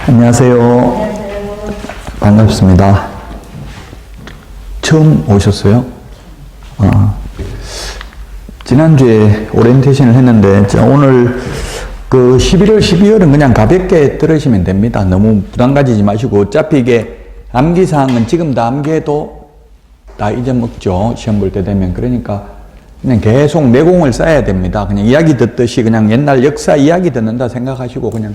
안녕하세요. 반갑습니다. 처음 오셨어요? 지난주에 오리엔테이션을 했는데, 오늘 11월, 12월은 그냥 가볍게 들으시면 됩니다. 너무 부담 가지지 마시고, 어차피 이게 암기사항은 지금 다 암기해도 다 잊어먹죠. 시험 볼 때 되면. 그러니까 그냥 계속 내공을 쌓아야 됩니다. 그냥 이야기 듣듯이 그냥 옛날 역사 이야기 듣는다 생각하시고 그냥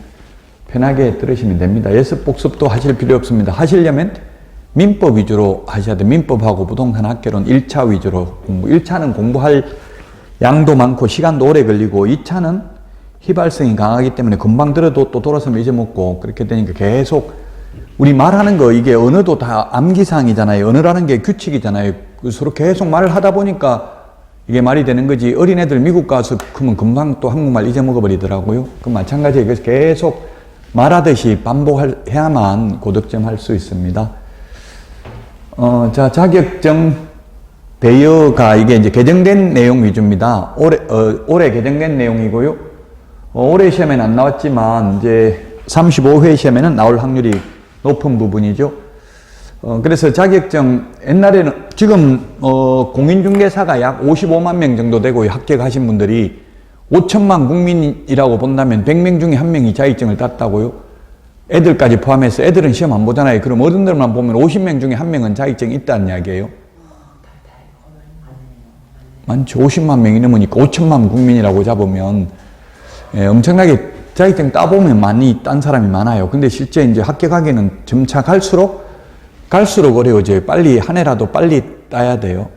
편하게 들으시면 됩니다. 예습 복습도 하실 필요 없습니다. 하시려면 민법 위주로 하셔야 돼요. 민법하고 부동산 학개론 1차 위주로 공부. 1차는 공부할 양도 많고 시간도 오래 걸리고 2차는 휘발성이 강하기 때문에 금방 들어도 또 돌아서면 잊어먹고 그렇게 되니까 계속 우리 말하는 거 이게 언어도 다 암기사항이잖아요. 언어라는 게 규칙이잖아요. 서로 계속 말을 하다 보니까 이게 말이 되는 거지. 어린애들 미국 가서 그러면 금방 또 한국말 잊어먹어 버리더라고요. 그 마찬가지예요. 그래서 계속 말하듯이 반복해야만 고득점 할 수 있습니다. 자, 자격증 대여가 이게 이제 개정된 내용 위주입니다. 올해 개정된 내용이고요. 올해 시험에는 안 나왔지만 이제 35회 시험에는 나올 확률이 높은 부분이죠. 그래서 자격증 옛날에는 지금 공인중개사가 약 55만 명 정도 되고 합격하신 분들이 5천만 국민이라고 본다면 100명 중에 1명이 자격증을 땄다고요? 애들까지 포함해서 애들은 시험 안 보잖아요. 그럼 어른들만 보면 50명 중에 1명은 자격증이 있다는 이야기예요. 많죠. 50만 명이 넘으니까 5천만 국민이라고 잡으면 엄청나게 자격증 따보면 많이 딴 사람이 많아요. 근데 실제 이제 합격하기는 점차 갈수록 어려워져요. 빨리 한 해라도 빨리 따야 돼요.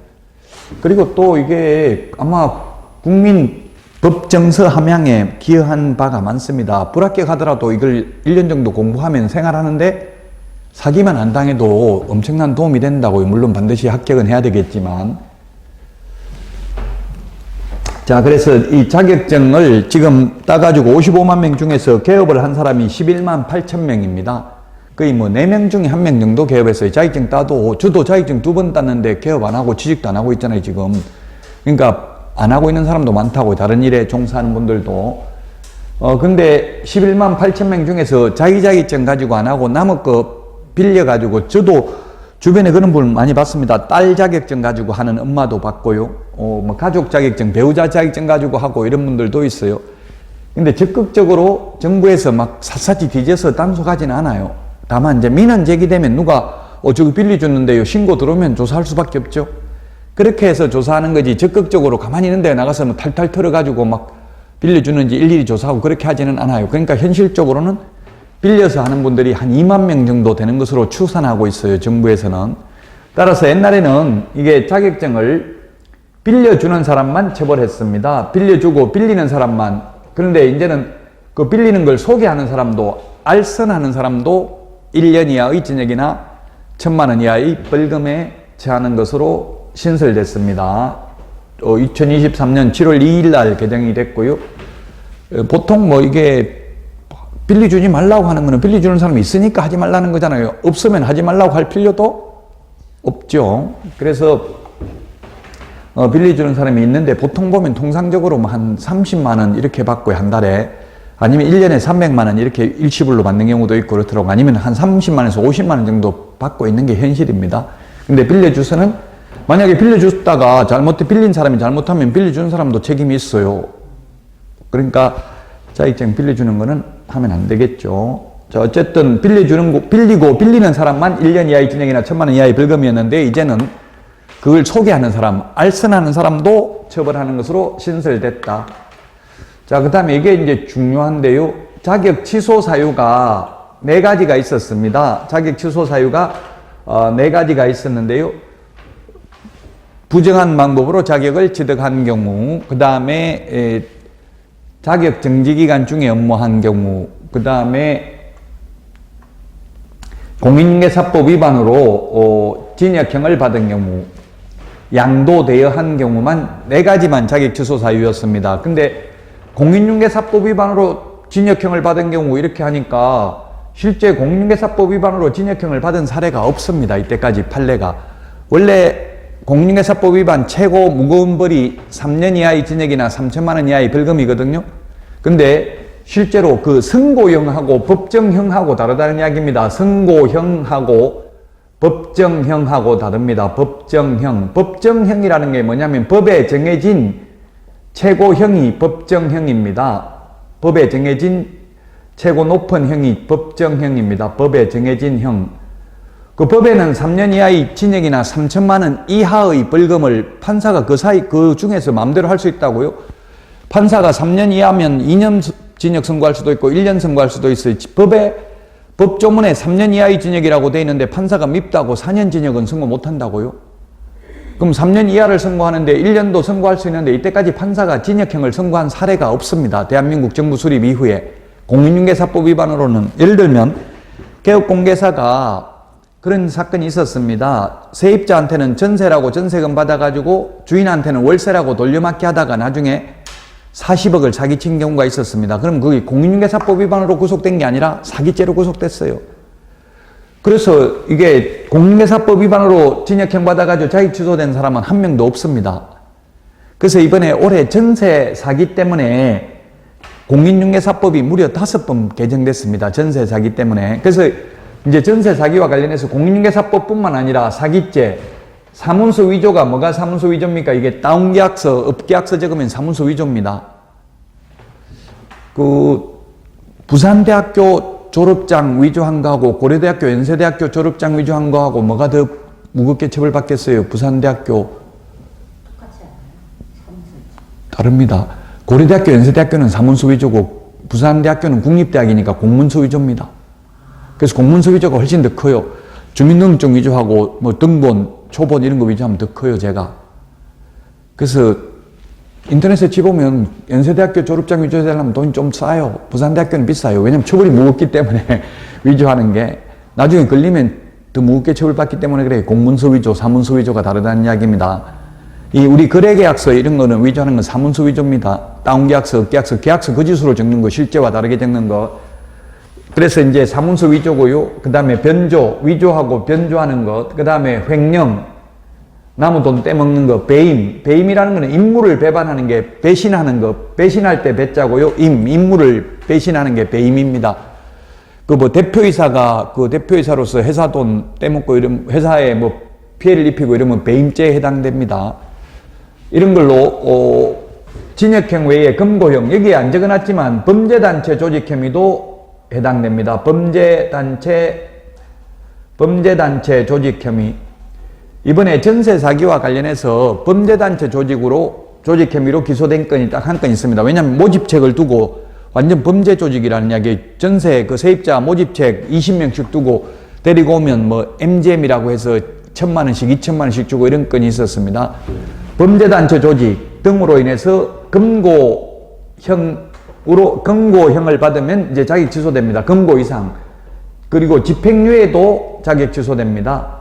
그리고 또 이게 아마 국민 법정서 함양에 기여한 바가 많습니다. 불합격하더라도 이걸 1년 정도 공부하면 생활하는데 사기만 안 당해도 엄청난 도움이 된다고요. 물론 반드시 합격은 해야 되겠지만. 자, 그래서 이 자격증을 지금 따가지고 55만 명 중에서 개업을 한 사람이 11만 8천 명입니다. 거의 뭐 4명 중에 1명 정도 개업했어요. 자격증 따도, 저도 자격증 2번 땄는데 개업 안 하고 취직도 안 하고 있잖아요, 지금. 그러니까 안 하고 있는 사람도 많다고, 다른 일에 종사하는 분들도. 근데 11만 8천 명 중에서 자기 자격증 가지고 안 하고 남의 거 빌려가지고, 저도 주변에 그런 분 많이 봤습니다. 딸 자격증 가지고 하는 엄마도 봤고요. 뭐 가족 자격증, 배우자 자격증 가지고 하고 이런 분들도 있어요. 근데 적극적으로 정부에서 막 샅샅이 뒤져서 단속하지는 않아요. 다만 이제 민원 제기되면 누가 저거 빌려줬는데요. 신고 들어오면 조사할 수밖에 없죠. 그렇게 해서 조사하는 거지 적극적으로 가만히 있는 데 나가서 뭐 탈탈 털어가지고 막 빌려주는지 일일이 조사하고 그렇게 하지는 않아요. 그러니까 현실적으로는 빌려서 하는 분들이 한 2만 명 정도 되는 것으로 추산하고 있어요. 정부에서는. 따라서 옛날에는 이게 자격증을 빌려주는 사람만 처벌했습니다. 빌려주고 빌리는 사람만. 그런데 이제는 그 빌리는 걸 소개하는 사람도, 알선하는 사람도 1년 이하의 징역이나 1,000만 원 이하의 벌금에 처하는 것으로 신설됐습니다. 2023년 7월 2일 날 개정이 됐고요. 보통 뭐 이게 빌려주지 말라고 하는 거는 빌려주는 사람이 있으니까 하지 말라는 거잖아요. 없으면 하지 말라고 할 필요도 없죠. 그래서 빌려주는 사람이 있는데 보통 보면 통상적으로 뭐 한 30만 원 이렇게 받고요, 한 달에. 아니면 1년에 300만 원 이렇게 일시불로 받는 경우도 있고 그렇더라고요. 아니면 한 30만 원에서 50만 원 정도 받고 있는 게 현실입니다. 근데 빌려주서는 만약에 빌려줬다가 빌린 사람이 잘못하면 빌려주는 사람도 책임이 있어요. 그러니까 자격증 빌려주는 거는 하면 안 되겠죠. 자, 어쨌든 빌리는 사람만 1년 이하의 징역이나 1,000만 원 이하의 벌금이었는데 이제는 그걸 소개하는 사람, 알선하는 사람도 처벌하는 것으로 신설됐다. 자, 그 다음에 이게 이제 중요한데요. 자격 취소 사유가 4가지가 있었습니다. 자격 취소 사유가 4가지가 있었는데요. 부정한 방법으로 자격을 취득한 경우, 그 다음에 자격 정지기간 중에 업무한 경우, 그 다음에 공인중개사법 위반으로 징역형을 받은 경우, 양도대여한 경우만 4가지만 자격 취소 사유였습니다. 근데 공인중개사법 위반으로 징역형을 받은 경우 이렇게 하니까 실제 공인중개사법 위반으로 징역형을 받은 사례가 없습니다. 이때까지 판례가. 원래 공인중개사법 위반 최고 무거운 벌이 3년 이하의 징역이나 3천만 원 이하의 벌금이거든요. 근데 실제로 그 선고형하고 법정형하고 다르다는 이야기입니다. 선고형하고 법정형하고 다릅니다. 법정형. 법정형이라는 게 뭐냐면 법에 정해진 최고형이 법정형입니다. 법에 정해진 최고 높은 형이 법정형입니다. 법에 정해진 형. 그 법에는 3년 이하의 징역이나 3천만 원 이하의 벌금을 판사가 그 중에서 마음대로 할 수 있다고요? 판사가 3년 이하면 2년 징역 선고할 수도 있고 1년 선고할 수도 있어요. 법조문에 3년 이하의 징역이라고 돼 있는데 판사가 밉다고 4년 징역은 선고 못 한다고요? 그럼 3년 이하를 선고하는데 1년도 선고할 수 있는데 이때까지 판사가 징역형을 선고한 사례가 없습니다. 대한민국 정부 수립 이후에. 공인중개사법 위반으로는 예를 들면 개업공개사가 그런 사건이 있었습니다. 세입자한테는 전세라고 전세금 받아가지고 주인한테는 월세라고 돌려막기 하다가 나중에 40억을 사기친 경우가 있었습니다. 그럼 그게 공인중개사법 위반으로 구속된 게 아니라 사기죄로 구속됐어요. 그래서 이게 공인중개사법 위반으로 징역형 받아가지고 자기 취소된 사람은 한 명도 없습니다. 그래서 이번에 올해 전세 사기 때문에 공인중개사법이 무려 5번 개정됐습니다. 전세 사기 때문에. 그래서 이제 전세 사기와 관련해서 공인중개사법뿐만 아니라 사기죄, 사문서 위조가 뭐가 사문서 위조입니까? 이게 다운계약서, 업계약서 적으면 사문서 위조입니다. 부산대학교 졸업장 위조한 거하고 고려대학교, 연세대학교 졸업장 위조한 거하고 뭐가 더 무겁게 처벌받겠어요? 부산대학교. 똑같지 않아요? 다릅니다. 고려대학교, 연세대학교는 사문서 위조고 부산대학교는 국립대학이니까 공문서 위조입니다. 그래서 공문서 위조가 훨씬 더 커요. 주민등록증 위조하고 뭐 등본, 초본 이런 거 위조하면 더 커요, 제가. 그래서 인터넷에 치보면 연세대학교 졸업장 위조해달라면 돈이 좀 싸요. 부산대학교는 비싸요. 왜냐면 처벌이 무겁기 때문에 위조하는 게 나중에 걸리면 더 무겁게 처벌받기 때문에 그래요. 공문서 위조, 사문서 위조가 다르다는 이야기입니다. 우리 거래계약서 이런 거는 위조하는 건 사문서 위조입니다. 다운계약서, 업계약서, 계약서 거짓으로 적는 거, 실제와 다르게 적는 거. 그래서 이제 사문서 위조고요. 그 다음에 변조, 위조하고 변조하는 것. 그 다음에 횡령, 남의 돈 떼먹는 거. 배임. 배임이라는 거는 임무를 배반하는 게 배신하는 거. 배신할 때 배자고요. 임무를 배신하는 게 배임입니다. 대표이사가 대표이사로서 회사 돈 떼먹고 이런 회사에 뭐 피해를 입히고 이러면 배임죄에 해당됩니다. 이런 걸로 징역형 외에 금고형, 여기에 안 적어놨지만 범죄단체 조직혐의도 해당됩니다. 범죄단체 조직혐의. 이번에 전세 사기와 관련해서 범죄단체 조직혐의로 기소된 건이 딱 한 건 있습니다. 왜냐하면 모집책을 두고 완전 범죄 조직이라는 이야기, 전세 세입자 모집책 20명씩 두고 데리고 오면 뭐 MGM이라고 해서 1,000만 원씩, 2,000만 원씩 주고 이런 건이 있었습니다. 범죄단체 조직 등으로 인해서 금고형을 받으면 이제 자격 취소됩니다. 금고 이상. 그리고 집행유예도 자격 취소됩니다.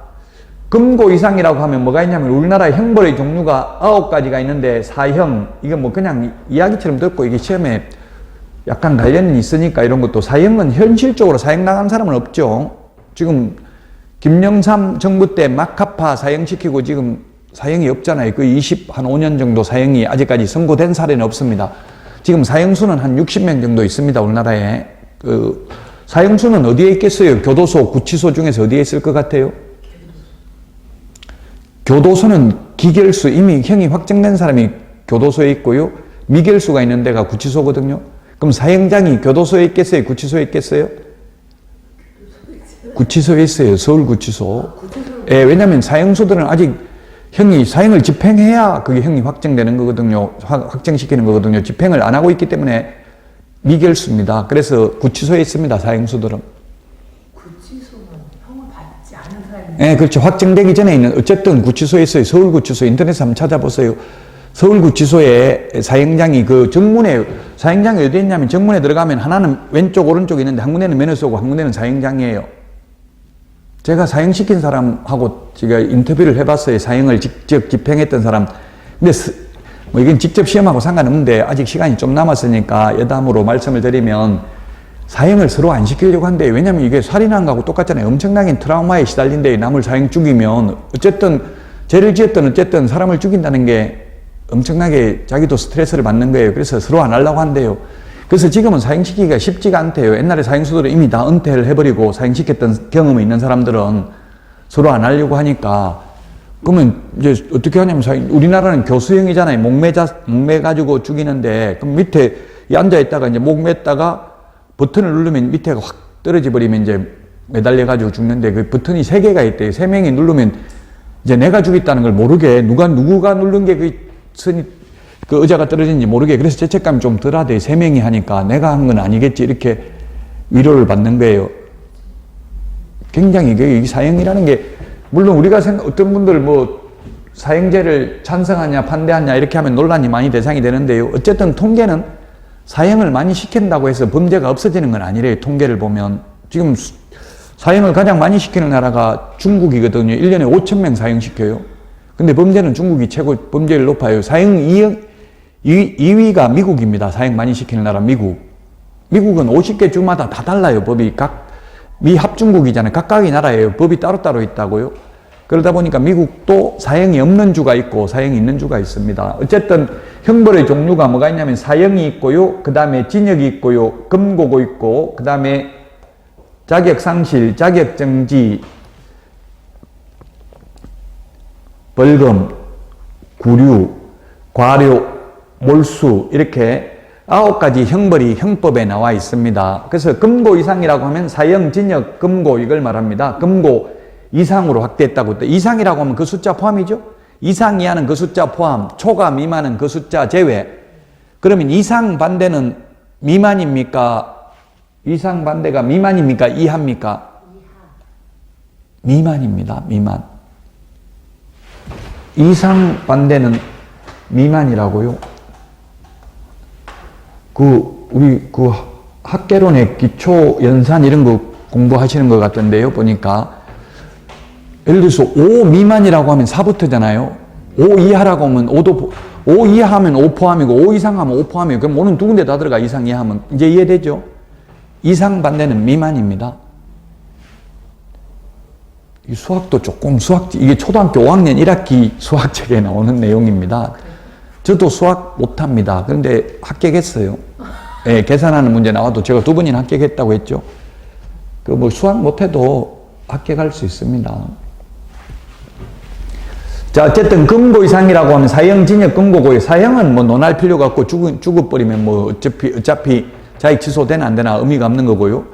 금고 이상이라고 하면 뭐가 있냐면 우리나라에 형벌의 종류가 9가지가 있는데 사형, 이거 뭐 그냥 이야기처럼 듣고 이게 시험에 약간 관련이 있으니까 이런 것도 사형은 현실적으로 사형 나간 사람은 없죠. 지금 김영삼 정부 때 막하파 사형시키고 지금 사형이 없잖아요. 그 5년 정도 사형이 아직까지 선고된 사례는 없습니다. 지금 사형수는 한 60명 정도 있습니다. 우리나라에. 사형수는 어디에 있겠어요? 교도소, 구치소 중에서 어디에 있을 것 같아요? 교도소는 기결수, 이미 형이 확정된 사람이 교도소에 있고요. 미결수가 있는 데가 구치소거든요. 그럼 사형장이 교도소에 있겠어요? 구치소에 있겠어요? 구치소에 있어요. 서울구치소. 예, 왜냐하면 사형수들은 아직 형이 사형을 집행해야 그게 형이 확정되는 거거든요. 확정시키는 거거든요. 집행을 안 하고 있기 때문에 미결수입니다. 그래서 구치소에 있습니다. 사형수들은. 구치소는 형을 받지 않은 사람이. 네, 그렇죠. 확정되기 전에 있는 어쨌든 구치소에 있어요. 서울구치소 인터넷에 한번 찾아보세요. 서울구치소에 사형장이 사형장이 어디 있냐면 정문에 들어가면 하나는 왼쪽 오른쪽에 있는데 한 군데는 면허소고 한 군데는 사형장이에요. 제가 사형시킨 사람하고 제가 인터뷰를 해봤어요. 사형을 직접 집행했던 사람. 근데 뭐 이건 직접 시험하고 상관없는데 아직 시간이 좀 남았으니까 여담으로 말씀을 드리면 사형을 서로 안 시키려고 한대요. 왜냐면 이게 살인한 거하고 똑같잖아요. 엄청나게 트라우마에 시달린대요. 남을 사형 죽이면. 어쨌든 죄를 지었든 어쨌든 사람을 죽인다는 게 엄청나게 자기도 스트레스를 받는 거예요. 그래서 서로 안 하려고 한대요. 그래서 지금은 사형시키기가 쉽지가 않대요. 옛날에 사형수들은 이미 다 은퇴를 해버리고 사형시켰던 경험이 있는 사람들은 서로 안 하려고 하니까, 그러면 이제 어떻게 하냐면, 우리나라는 교수형이잖아요. 목매가지고 죽이는데, 그럼 밑에 앉아있다가 이제 목 맸다가 버튼을 누르면 밑에가 확 떨어져 버리면 이제 매달려가지고 죽는데, 그 버튼이 3개가 있대요. 3명이 누르면 이제 내가 죽였다는 걸 모르게, 누가 누른 게 그 의자가 떨어진지 모르게, 그래서 죄책감이 좀 덜 하대. 3명이 하니까 내가 한 건 아니겠지, 이렇게 위로를 받는 거예요. 굉장히 이게 사형이라는 게, 물론 우리가 어떤 분들 뭐 사형제를 찬성하냐 반대하냐 이렇게 하면 논란이 많이 대상이 되는데요. 어쨌든 통계는 사형을 많이 시킨다고 해서 범죄가 없어지는 건 아니래요. 통계를 보면 지금 사형을 가장 많이 시키는 나라가 중국이거든요. 1년에 5,000명 사형시켜요. 근데 범죄는 중국이 최고 범죄율 높아요. 사형 2위가 미국입니다. 사형 많이 시키는 나라 미국. 미국은 50개 주마다 다 달라요. 법이 미 합중국이잖아요. 각각의 나라예요. 법이 따로따로 있다고요. 그러다 보니까 미국도 사형이 없는 주가 있고 사형이 있는 주가 있습니다. 어쨌든 형벌의 종류가 뭐가 있냐면 사형이 있고요. 그 다음에 징역이 있고요. 금고고 있고, 그 다음에 자격상실, 자격정지, 벌금, 구류, 과료, 몰수, 이렇게 9가지 형벌이 형법에 나와 있습니다. 그래서 금고 이상이라고 하면 사형, 징역, 금고 이걸 말합니다. 금고 이상으로 확대했다고. 이상이라고 하면 그 숫자 포함이죠. 이상 이하는 그 숫자 포함, 초과 미만은 그 숫자 제외. 그러면 이상 반대는 미만입니까? 이상 반대가 미만입니까? 이하입니까? 미만입니다. 미만. 이상 반대는 미만이라고요. 우리 학개론의 기초 연산 이런 거 공부하시는 것 같던데요. 보니까 예를 들어서 5 미만이라고 하면 4부터잖아요. 5 이하라고 하면 5 이하하면 5 포함이고 5 이상하면 5 포함이에요. 그럼 5는 두 군데 다 들어가. 이상 이하하면 이제 이해되죠? 이상 반대는 미만입니다. 이 수학도 조금 이게 초등학교 5학년 1학기 수학책에 나오는 내용입니다. 저도 수학 못합니다. 그런데 합격했어요. 네, 계산하는 문제 나와도 제가 2번이나 합격했다고 했죠. 뭐 수학 못해도 합격할 수 있습니다. 자, 어쨌든 금고 이상이라고 하면 사형, 징역, 금고고요. 사형은 뭐 논할 필요가 없고 죽어버리면 뭐 어차피 자익 취소되나 안 되나 의미가 없는 거고요.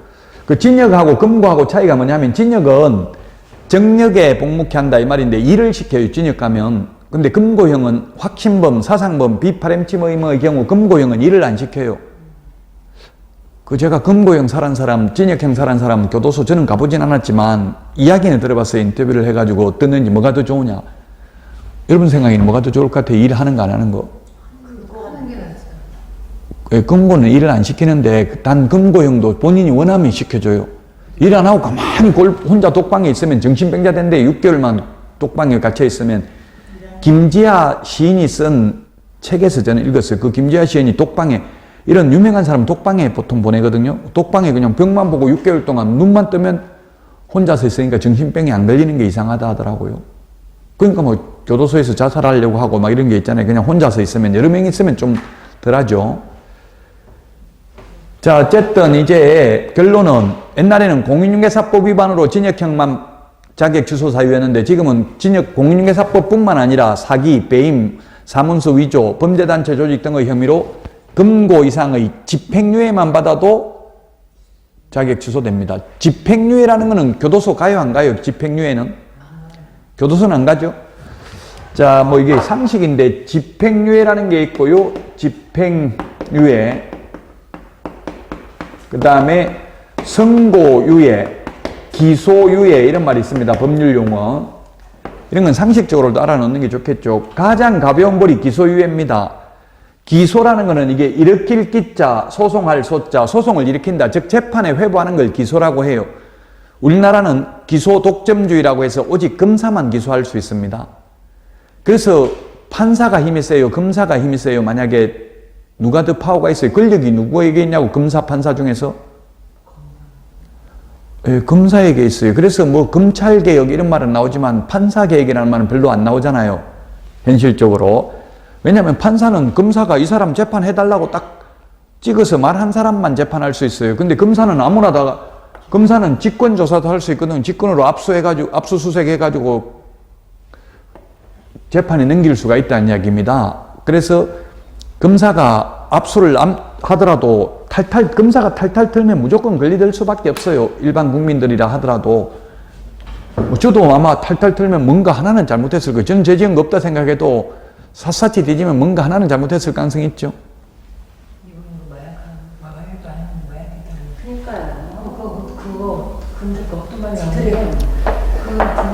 그 징역하고 금고하고 차이가 뭐냐면, 징역은 정력에 복묵케 한다 이 말인데 일을 시켜요. 징역 가면. 근데 금고형은 확신범, 사상범, 비파렴치모 의무의 경우 금고형은 일을 안 시켜요. 제가 금고형 살한 사람, 징역형 살한 사람 교도소 저는 가보진 않았지만 이야기는 들어봤어요. 인터뷰를 해가지고 어떻는지 뭐가 더 좋으냐. 여러분 생각에는 뭐가 더 좋을 것 같아요? 일하는 거 안 하는 거? 그거 하는 게 낫죠. 금고는 일을 안 시키는데 단 금고형도 본인이 원하면 시켜줘요. 일 안 하고 가만히 혼자 독방에 있으면 정신병자 된대. 6개월만 독방에 갇혀 있으면. 김지아 시인이 쓴 책에서 저는 읽었어요. 그 김지아 시인이 독방에, 이런 유명한 사람 독방에 보통 보내거든요. 독방에 그냥 벽만 보고 6개월 동안 눈만 뜨면 혼자서 있으니까 정신병이 안 걸리는 게 이상하다 하더라고요. 그러니까 뭐 교도소에서 자살하려고 하고 막 이런 게 있잖아요. 그냥 혼자서 있으면, 여러 명 있으면 좀 덜하죠. 자, 어쨌든 이제 결론은, 옛날에는 공인중개사법 위반으로 징역형만 자격 취소 사유였는데 지금은 공인중개사법뿐만 아니라 사기, 배임, 사문서 위조, 범죄단체 조직 등의 혐의로 금고 이상의 집행유예만 받아도 자격 취소됩니다. 집행유예라는 것은 교도소 가요, 안 가요? 집행유예는? 교도소는 안 가죠? 자, 뭐 이게 상식인데 집행유예라는 게 있고요. 집행유예. 그 다음에 선고유예, 기소유예 이런 말이 있습니다. 법률 용어. 이런 건 상식적으로도 알아놓는 게 좋겠죠. 가장 가벼운 벌이 기소유예입니다. 기소라는 것은 이게 일으킬 기자, 소송할 소자, 소송을 일으킨다. 즉 재판에 회부하는 걸 기소라고 해요. 우리나라는 기소 독점주의라고 해서 오직 검사만 기소할 수 있습니다. 그래서 판사가 힘이 세요? 검사가 힘이 세요? 만약에 누가 더 파워가 있어요? 권력이 누구에게 있냐고, 검사, 판사 중에서? 예, 검사에게 있어요. 그래서 뭐 검찰개혁 이런 말은 나오지만 판사개혁이라는 말은 별로 안 나오잖아요. 현실적으로. 왜냐하면 판사는 검사가 이 사람 재판해달라고 딱 찍어서 말한 사람만 재판할 수 있어요. 근데 검사는 아무나 다, 검사는 직권 조사도 할 수 있거든. 직권으로 압수해가지고, 압수수색해가지고 재판에 넘길 수가 있다는 이야기입니다. 그래서 검사가 압수를 하더라도 검사가 탈탈 털면 무조건 걸리될 수밖에 없어요. 일반 국민들이라 하더라도. 저도 아마 탈탈 털면 뭔가 하나는 잘못했을 거예요. 저는 죄 지은 거 없다 생각해도 샅샅이 뒤지면 뭔가 하나는 잘못했을 가능성이 있죠. 마약도 안 하는 마약이다. 그러니까요. 그거 근데 그 어떤 말이냐면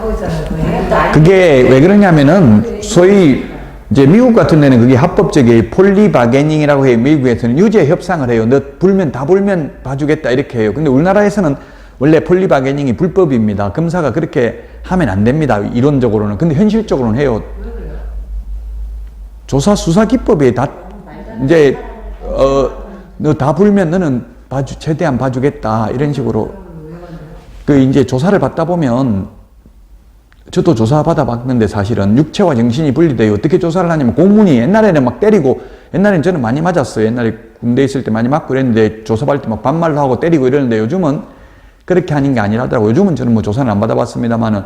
그거잖아요. 그게 왜 그러냐면은 소위 이제 미국 같은 데는 그게 합법적이에요. 폴리바게닝이라고 해요. 미국에서는 유죄 협상을 해요. 너 불면 다 불면 봐주겠다 이렇게 해요. 근데 우리나라에서는 원래 폴리바게닝이 불법입니다. 검사가 그렇게 하면 안 됩니다. 이론적으로는. 근데 현실적으로는 해요. 조사 수사 기법에 다 이제 너 다 불면 너는 최대한 봐주겠다 이런 식으로 그 이제 조사를 받다 보면 저도 조사 받아봤는데 사실은 육체와 정신이 분리돼요. 어떻게 조사를 하냐면 공문이 옛날에는 막 때리고 옛날에는 저는 많이 맞았어요. 옛날에 군대 있을 때 많이 맞고 그랬는데 조사받을 때 막 반말로 하고 때리고 이러는데 요즘은 그렇게 하는 게 아니라더라고요. 요즘은 저는 뭐 조사는 안 받아봤습니다만은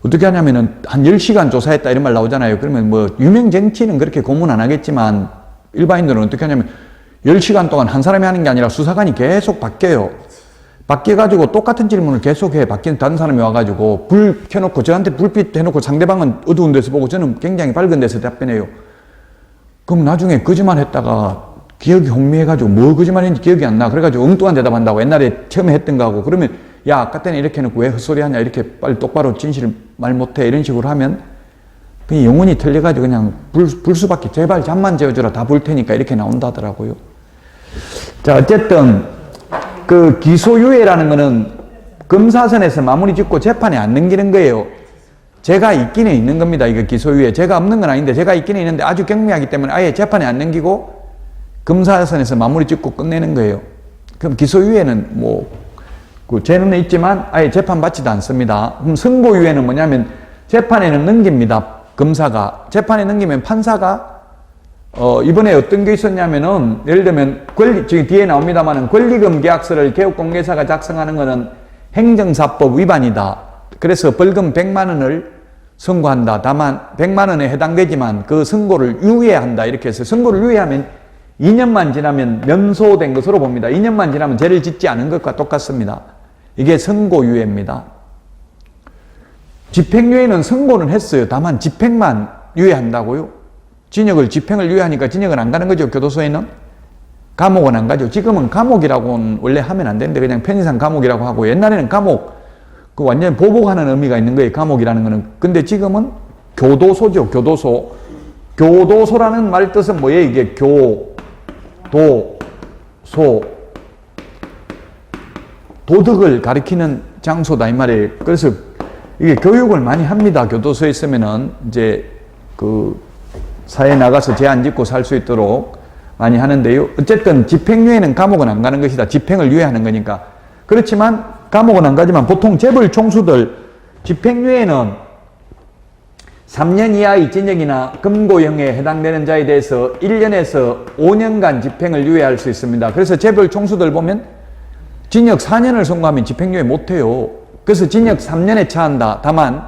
어떻게 하냐면은 한 10시간 조사했다 이런 말 나오잖아요. 그러면 뭐 유명 정치인은 그렇게 고문 안 하겠지만 일반인들은 어떻게 하냐면 10시간 동안 한 사람이 하는 게 아니라 수사관이 계속 바뀌어요. 바뀌어가지고 똑같은 질문을 계속해. 바뀐 다른 사람이 와가지고 불 켜놓고 저한테 불빛 해놓고 상대방은 어두운 데서 보고 저는 굉장히 밝은 데서 답변해요. 그럼 나중에 거짓말 했다가 기억이 혼미해가지고 뭐 거짓말인지 기억이 안 나. 그래가지고 엉뚱한 대답한다고 옛날에 처음에 했던 거하고 그러면 야 아까 때는 이렇게 해놓고 왜 헛소리 하냐 이렇게 빨리 똑바로 진실을 말 못해 이런 식으로 하면 그냥 영혼이 틀려가지고 그냥 불 수밖에 제발 잠만 재워주라 다 불 테니까 이렇게 나온다더라고요. 자 어쨌든 그 기소유예라는 거는 검사선에서 마무리 짓고 재판에 안 넘기는 거예요. 제가 있기는 있는 겁니다. 이거 기소유예. 제가 없는 건 아닌데 제가 있기는 있는데 아주 경미하기 때문에 아예 재판에 안 넘기고 검사선에서 마무리 짓고 끝내는 거예요. 그럼 기소유예는 뭐 그 죄는 있지만 아예 재판 받지도 않습니다. 그럼 선고유예는 뭐냐면 재판에는 넘깁니다. 검사가. 재판에 넘기면 판사가 이번에 어떤 게 있었냐면은, 예를 들면, 지금 뒤에 나옵니다만은, 권리금 계약서를 개업공개사가 작성하는 것은 행정사법 위반이다. 그래서 벌금 100만 원을 선고한다. 다만, 100만 원에 해당되지만 그 선고를 유예한다. 이렇게 해서 선고를 유예하면 2년만 지나면 면소된 것으로 봅니다. 2년만 지나면 죄를 짓지 않은 것과 똑같습니다. 이게 선고유예입니다. 집행유예는 선고는 했어요. 다만 집행만 유예한다고요? 집행을 유예하니까 징역은 안 가는 거죠. 교도소에는 감옥은 안 가죠. 지금은 감옥이라고는 원래 하면 안 되는데 그냥 편의상 감옥이라고 하고 옛날에는 감옥 그 완전 보복하는 의미가 있는 거예요. 감옥이라는 거는. 근데 지금은 교도소죠. 교도소라는 말 뜻은 뭐예요? 이게 교도소 도덕을 가리키는 장소다 이 말이에요. 그래서 이게 교육을 많이 합니다. 교도소에 있으면은 이제 그 사회에 나가서 죄 안 짓고 살 수 있도록 많이 하는데요. 어쨌든 집행유예는 감옥은 안 가는 것이다. 집행을 유예하는 거니까. 그렇지만 감옥은 안 가지만 보통 재벌 총수들 집행유예는 3년 이하의 징역이나 금고형에 해당되는 자에 대해서 1년에서 5년간 집행을 유예할 수 있습니다. 그래서 재벌 총수들 보면 징역 4년을 선고하면 집행유예 못해요. 그래서 징역 3년에 처한다. 다만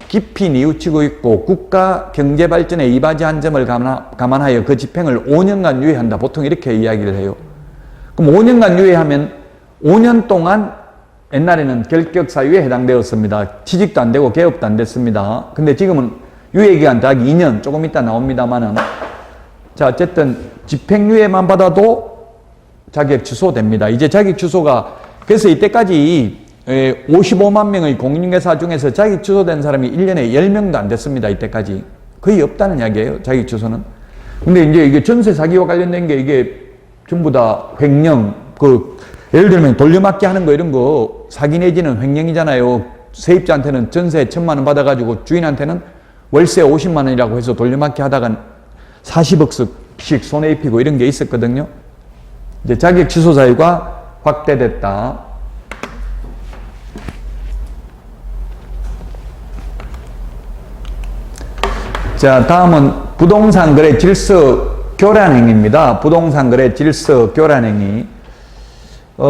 깊이 뉘우치고 있고 국가 경제 발전에 이바지한 점을 감안하여 그 집행을 5년간 유예한다. 보통 이렇게 이야기를 해요. 그럼 5년간 유예하면 5년 동안 옛날에는 결격사유에 해당되었습니다. 취직도 안 되고 개업도 안 됐습니다. 근데 지금은 유예기간 딱 2년 조금 이따 나옵니다만은 자 어쨌든 집행유예만 받아도 자격 취소됩니다. 이제 자격 취소가 그래서 이때까지 55만 명의 공인중개사 중에서 자격 취소된 사람이 1년에 10명도 안 됐습니다. 이때까지. 거의 없다는 이야기예요. 자격 취소는. 근데 이제 이게 전세 사기와 관련된 게 이게 전부 다 횡령, 예를 들면 돌려막기 하는 거 이런 거 사기 내지는 횡령이잖아요. 세입자한테는 전세 1,000만 원 받아가지고 주인한테는 월세 50만 원이라고 해서 돌려막기 하다가 40억씩 손해 입히고 이런 게 있었거든요. 이제 자격 취소 사유가 확대됐다. 자, 다음은 부동산 거래 질서 교란행위입니다. 부동산 거래 질서 교란행위.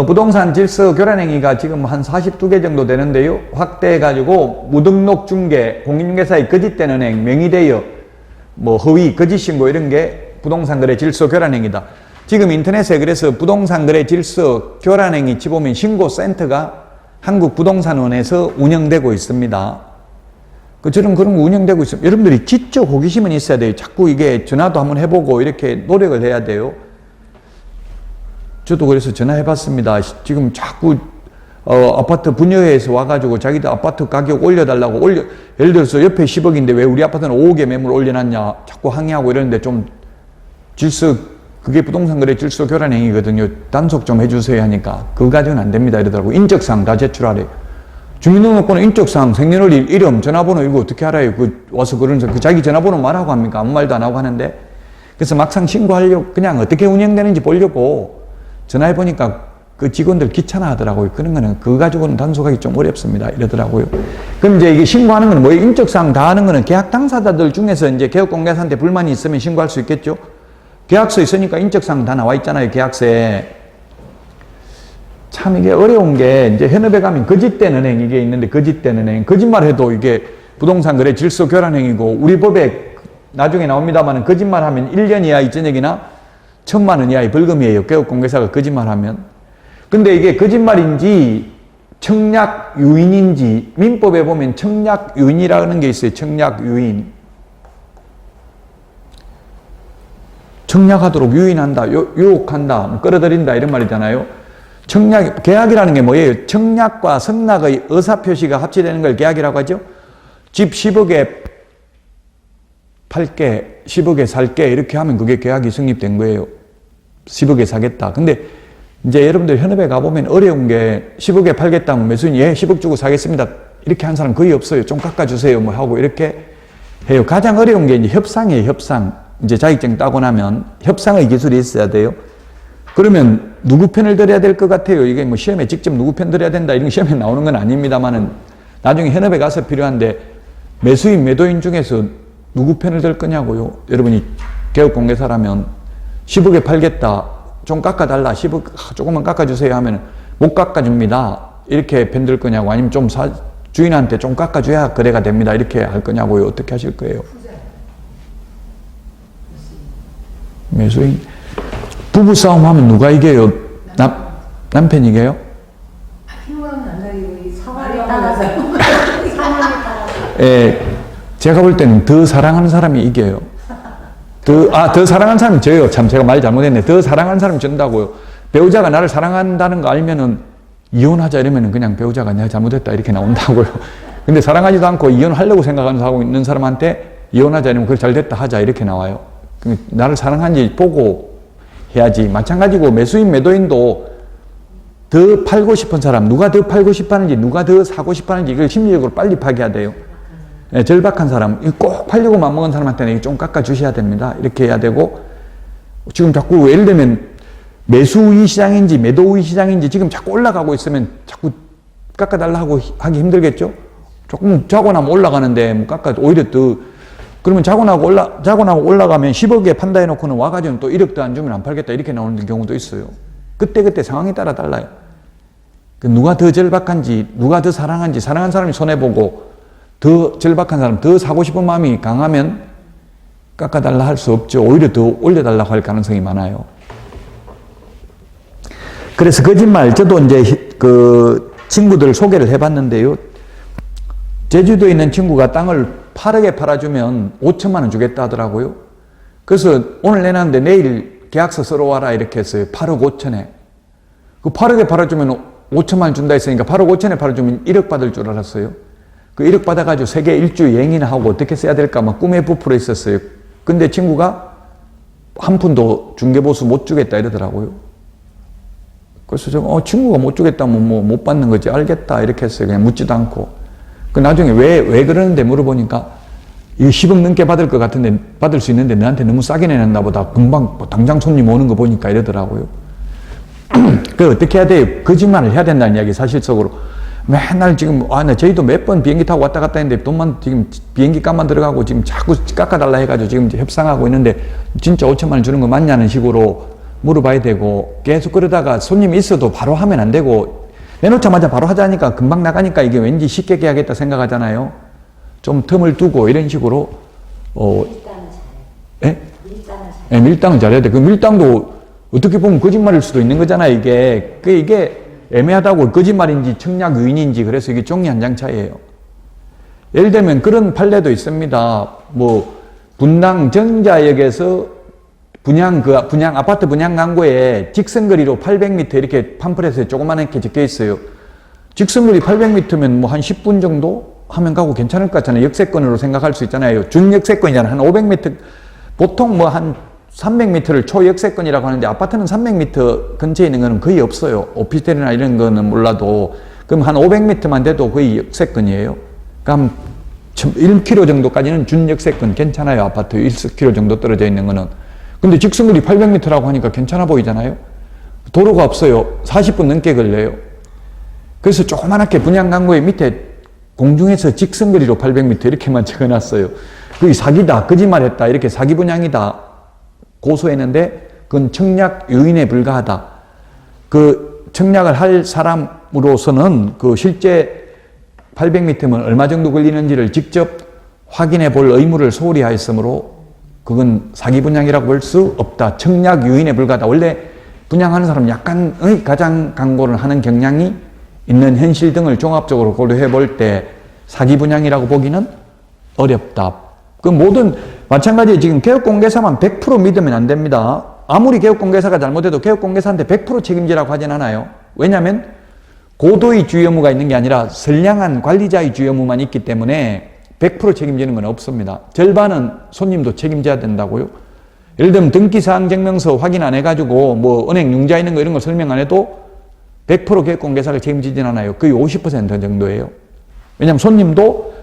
부동산 질서 교란행위가 지금 한 42개 정도 되는데요. 확대해가지고 무등록 중개, 공인중개사의 거짓된 은행, 명의대여, 뭐 허위, 거짓 신고 이런 게 부동산 거래 질서 교란행위다. 지금 인터넷에 그래서 부동산 거래 질서 교란행위 치보면 신고센터가 한국부동산원에서 운영되고 있습니다. 그런 거 운영되고 있습니다. 여러분들이 지적 호기심은 있어야 돼요. 자꾸 이게 전화도 한번 해보고 이렇게 노력을 해야 돼요. 저도 그래서 전화해봤습니다. 지금 자꾸 아파트 분여회에서 와가지고 자기들 아파트 가격 올려달라고 예를 들어서 옆에 10억인데 왜 우리 아파트는 5억에 매물 올려놨냐 자꾸 항의하고 이러는데 좀 질서 그게 부동산 거래 질서 교란 행위거든요. 단속 좀 해주세요 하니까 그거 가지고는 안 됩니다 이러더라고. 인적사항 다 제출하래요. 주민등록번호, 인적사항, 생년월일, 이름, 전화번호 이거 어떻게 알아요? 와서 그러면서 자기 전화번호 말하고 합니까? 아무 말도 안 하고 하는데. 그래서 막상 신고하려고 그냥 어떻게 운영되는지 보려고 전화해보니까 그 직원들 귀찮아 하더라고요. 그런 거는 그거 가지고는 단속하기 좀 어렵습니다. 이러더라고요. 그럼 이제 이게 신고하는 거는 뭐예요? 인적사항 다 하는 거는 계약 당사자들 중에서 이제 개업공개사한테 불만이 있으면 신고할 수 있겠죠? 계약서 있으니까 인적사항 다 나와 있잖아요. 계약서에. 참 이게 어려운 게 이제 현업에 가면 거짓된 은행 이게 있는데 거짓된 은행. 거짓말해도 이게 부동산 거래 질서 교란 행위고 우리 법에 나중에 나옵니다만 거짓말하면 1년 이하의 전역이나 1,000만 원 이하의 벌금이에요. 개업공개사가 거짓말하면. 근데 이게 거짓말인지 청약 유인인지 민법에 보면 청약 유인이라는 게 있어요. 청약 유인. 청약하도록 유인한다, 유혹한다, 끌어들인다 이런 말이잖아요. 청약, 계약이라는 게 뭐예요? 청약과 승낙의 의사표시가 합치되는 걸 계약이라고 하죠. 집 10억에 팔게, 10억에 살게 이렇게 하면 그게 계약이 성립된 거예요. 10억에 사겠다. 근데 이제 여러분들 현업에 가보면 어려운 게 10억에 팔겠다 하면 매수인 예 10억 주고 사겠습니다. 이렇게 한 사람 거의 없어요. 좀 깎아주세요 뭐 하고 이렇게 해요. 가장 어려운 게 이제 협상이에요. 협상. 이제 자격증 따고 나면 협상의 기술이 있어야 돼요. 그러면 누구 편을 들어야 될 것 같아요? 이게 뭐 시험에 직접 누구 편 들어야 된다 이런 게 시험에 나오는 건 아닙니다만은 나중에 현업에 가서 필요한데 매수인 매도인 중에서 누구 편을 들 거냐고요. 여러분이 개업공개사라면 10억에 팔겠다. 좀 깎아달라. 10억 조금만 깎아주세요 하면 못 깎아줍니다. 이렇게 편 들 거냐고 아니면 좀 주인한테 좀 깎아줘야 거래가 됩니다. 이렇게 할 거냐고요. 어떻게 하실 거예요? 매수인. 부부싸움 하면 누가 이겨요? 남편이 이겨요? 피곤하면 안 나기고 이 상황에 따라서 예, 제가 볼 때는 더 사랑하는 사람이 이겨요. 더 사랑하는 사람이 져요. 참, 제가 말 잘못했네. 더 사랑하는 사람이 전다고요. 배우자가 나를 사랑한다는 거 알면은 이혼하자 이러면은 그냥 배우자가 내가 잘못했다 이렇게 나온다고요. 근데 사랑하지도 않고 이혼하려고 생각하고 있는 사람한테 이혼하자 이러면 그래 잘 됐다 하자 이렇게 나와요. 나를 사랑하는지 보고 해야지. 마찬가지고 매수인 매도인도 더 팔고 싶은 사람, 누가 더 팔고 싶어 하는지, 누가 더 사고 싶어 하는지 이걸 심리적으로 빨리 파악해야 돼요. 네, 절박한 사람, 꼭 팔려고 맘먹은 사람한테는 좀 깎아주셔야 됩니다. 이렇게 해야 되고, 지금 자꾸 예를 들면 매수의 시장인지 매도의 시장인지 지금 자꾸 올라가고 있으면 자꾸 깎아달라고 하기 힘들겠죠? 조금 자고 나면 올라가는데 뭐 오히려 더 그러면 자고 나고 올라가면 10억에 판다 해놓고는 와가지고는 또 1억도 안 주면 안 팔겠다 이렇게 나오는 경우도 있어요. 그때 상황에 따라 달라요. 누가 더 절박한지, 누가 더 사랑한지, 사랑한 사람이 손해보고 더 절박한 사람, 더 사고 싶은 마음이 강하면 깎아달라 할 수 없죠. 오히려 더 올려달라고 할 가능성이 많아요. 그래서 거짓말, 저도 이제 그 친구들 소개를 해봤는데요. 제주도에 있는 친구가 땅을 8억에 팔아주면 5천만 원 주겠다 하더라고요. 그래서 오늘 내놨는데 내일 계약서 쓰러 와라 이렇게 했어요. 8억 5천에. 그 8억에 팔아주면 5천만 원 준다 했으니까 8억 5천에 팔아주면 1억 받을 줄 알았어요. 그 1억 받아가지고 세계 일주 여행이나 하고 어떻게 써야 될까 막 꿈에 부풀어 있었어요. 근데 친구가 한 푼도 중개보수 못 주겠다 이러더라고요. 그래서 제가 친구가 못 주겠다면 뭐 못 받는 거지 알겠다 이렇게 했어요. 그냥 묻지도 않고. 그 나중에 왜 그러는데 물어보니까 이거 10억 넘게 받을 것 같은데 받을 수 있는데 너한테 너무 싸게 내놨나 보다. 금방 당장 손님 오는 거 보니까 이러더라고요. 그 어떻게 해야 돼요? 거짓말을 해야 된다는 이야기 사실적으로. 맨날 지금, 저희도 몇 번 비행기 타고 왔다 갔다 했는데 돈만 지금 비행기 값만 들어가고 지금 자꾸 깎아달라 해가지고 지금 협상하고 있는데 진짜 5천만 원 주는 거 맞냐는 식으로 물어봐야 되고 계속 그러다가 손님이 있어도 바로 하면 안 되고 내놓자마자 바로 하자니까 금방 나가니까 이게 왠지 쉽게 계약했다 생각하잖아요. 좀 틈을 두고 이런 식으로, 밀당은 잘해야 돼. 그 밀당도 어떻게 보면 거짓말일 수도 있는 거잖아요, 이게. 이게 애매하다고 거짓말인지 청약 유인인지 그래서 이게 종이 한 장 차이예요. 예를 들면 그런 판례도 있습니다. 분당 정자역에서 분양 아파트 분양 광고에 직선거리로 800m 이렇게 팜플렛에 조그맣게 적혀 있어요. 직선거리 800m면 한 10분 정도 하면 가고 괜찮을 것 같잖아요. 역세권으로 생각할 수 있잖아요. 준역세권이잖아요. 한 500m, 보통 한 300m를 초역세권이라고 하는데 아파트는 300m 근처에 있는 거는 거의 없어요. 오피스텔이나 이런 거는 몰라도. 그럼 한 500m만 돼도 거의 역세권이에요. 그럼 1km 정도까지는 준역세권 괜찮아요. 아파트 1km 정도 떨어져 있는 거는. 근데 직선거리 800m라고 하니까 괜찮아 보이잖아요. 도로가 없어요. 40분 넘게 걸려요. 그래서 조그맣게 분양 광고에 밑에 공중에서 직선거리로 800m 이렇게만 적어놨어요. 그게 사기다, 거짓말했다, 이렇게 사기 분양이다 고소했는데 그건 청약 유인에 불과하다. 그 청약을 할 사람으로서는 그 실제 800m면 얼마 정도 걸리는지를 직접 확인해 볼 의무를 소홀히 하였으므로 그건 사기 분양이라고 볼 수 없다. 청약 유인에 불과하다. 원래 분양하는 사람은 약간의 가장 광고를 하는 경향이 있는 현실 등을 종합적으로 고려해 볼 때 사기 분양이라고 보기는 어렵다. 그 모든 마찬가지로 지금 개업공개사만 100% 믿으면 안 됩니다. 아무리 개업공개사가 잘못해도 개업공개사한테 100% 책임지라고 하진 않아요. 왜냐하면 고도의 주의 의무가 있는 게 아니라 선량한 관리자의 주의 의무만 있기 때문에 100% 책임지는 건 없습니다. 절반은 손님도 책임져야 된다고요. 예를 들면 등기사항증명서 확인 안 해가지고 은행 융자 있는 거 이런 거 설명 안 해도 100% 개업공개사가 책임지진 않아요. 거의 50% 정도예요. 왜냐하면 손님도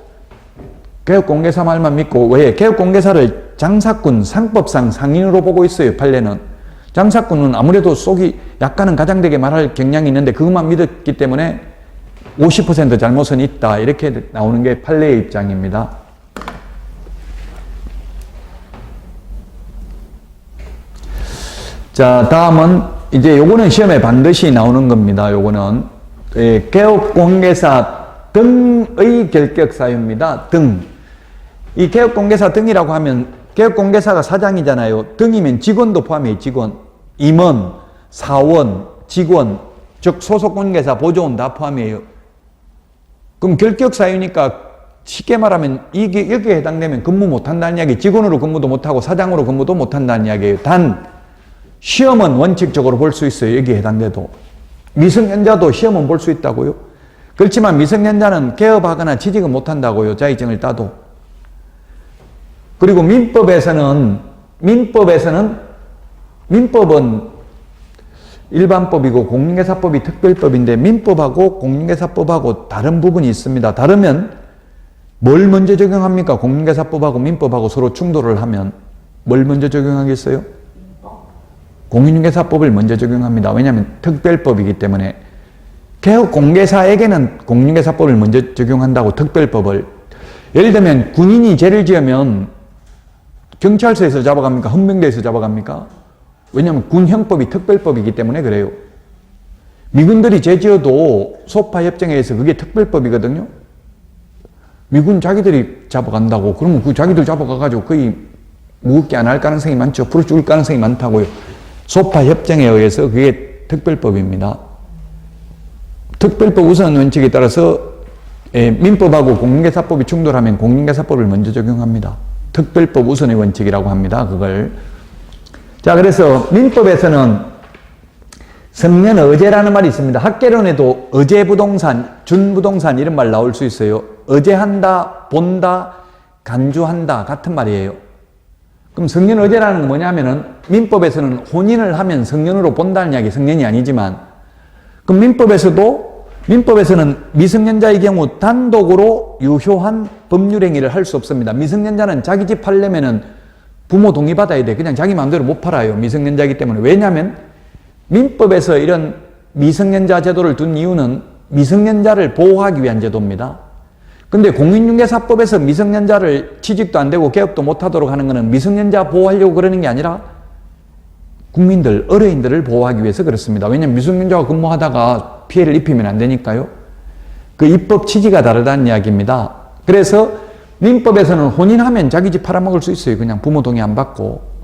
개업공개사 말만 믿고, 왜? 개업공개사를 장사꾼, 상법상 상인으로 보고 있어요, 판례는. 장사꾼은 아무래도 속이 약간은 가장되게 말할 경향이 있는데 그것만 믿었기 때문에 50% 잘못은 있다. 이렇게 나오는 게 판례의 입장입니다. 자, 다음은 이제 요거는 시험에 반드시 나오는 겁니다. 요거는 개업공개사 등의 결격 사유입니다. 등. 이 개업공개사 등이라고 하면 개업공개사가 사장이잖아요. 등이면 직원도 포함해요. 직원, 임원, 사원, 직원, 즉 소속공개사, 보조원 다 포함해요. 그럼 결격 사유니까 쉽게 말하면 이게 여기에 해당되면 근무 못한다는 이야기, 직원으로 근무도 못하고 사장으로 근무도 못한다는 이야기예요. 단 시험은 원칙적으로 볼 수 있어요. 여기에 해당돼도. 미성년자도 시험은 볼 수 있다고요. 그렇지만 미성년자는 개업하거나 취직은 못한다고요. 자격증을 따도. 그리고 민법은 일반법이고 공인중개사법이 특별법인데 민법하고 공인중개사법하고 다른 부분이 있습니다. 다르면 뭘 먼저 적용합니까? 공인중개사법하고 민법하고 서로 충돌을 하면 뭘 먼저 적용하겠어요? 공인중개사법을 먼저 적용합니다. 왜냐하면 특별법이기 때문에. 개업공개사에게는 공인중개사법을 먼저 적용한다고, 특별법을. 예를 들면 군인이 죄를 지으면 경찰서에서 잡아갑니까? 헌병대에서 잡아갑니까? 왜냐하면 군형법이 특별법이기 때문에 그래요. 미군들이 죄 지어도 소파협정에 의해서 그게 특별법이거든요. 미군 자기들이 잡아간다고. 그러면 그 자기들 잡아가가지고 거의 무겁게 안 할 가능성이 많죠. 풀어 죽을 가능성이 많다고요. 소파협정에 의해서 그게 특별법입니다. 특별법 우선 원칙에 따라서 민법하고 공인중개사법이 충돌하면 공인중개사법을 먼저 적용합니다. 특별법 우선의 원칙이라고 합니다. 그걸. 자, 그래서 민법에서는 성년의제라는 말이 있습니다. 학개론에도 의제부동산, 준부동산 이런 말 나올 수 있어요. 의제한다, 본다, 간주한다 같은 말이에요. 그럼 성년의제라는 건 뭐냐면은 민법에서는 혼인을 하면 성년으로 본다는 이야기, 성년이 아니지만, 그럼 민법에서는 미성년자의 경우 단독으로 유효한 법률행위를 할 수 없습니다. 미성년자는 자기 집 팔려면은 부모 동의받아야 돼. 그냥 자기 마음대로 못 팔아요. 미성년자이기 때문에. 왜냐하면 민법에서 이런 미성년자 제도를 둔 이유는 미성년자를 보호하기 위한 제도입니다. 근데 공인중개사법에서 미성년자를 취직도 안 되고 개업도 못 하도록 하는 것은 미성년자 보호하려고 그러는 게 아니라 국민들, 어려인들을 보호하기 위해서 그렇습니다. 왜냐하면 미성년자가 근무하다가 피해를 입히면 안 되니까요. 그 입법 취지가 다르다는 이야기입니다. 그래서 민법에서는 혼인하면 자기 집 팔아먹을 수 있어요. 그냥 부모 동의 안 받고.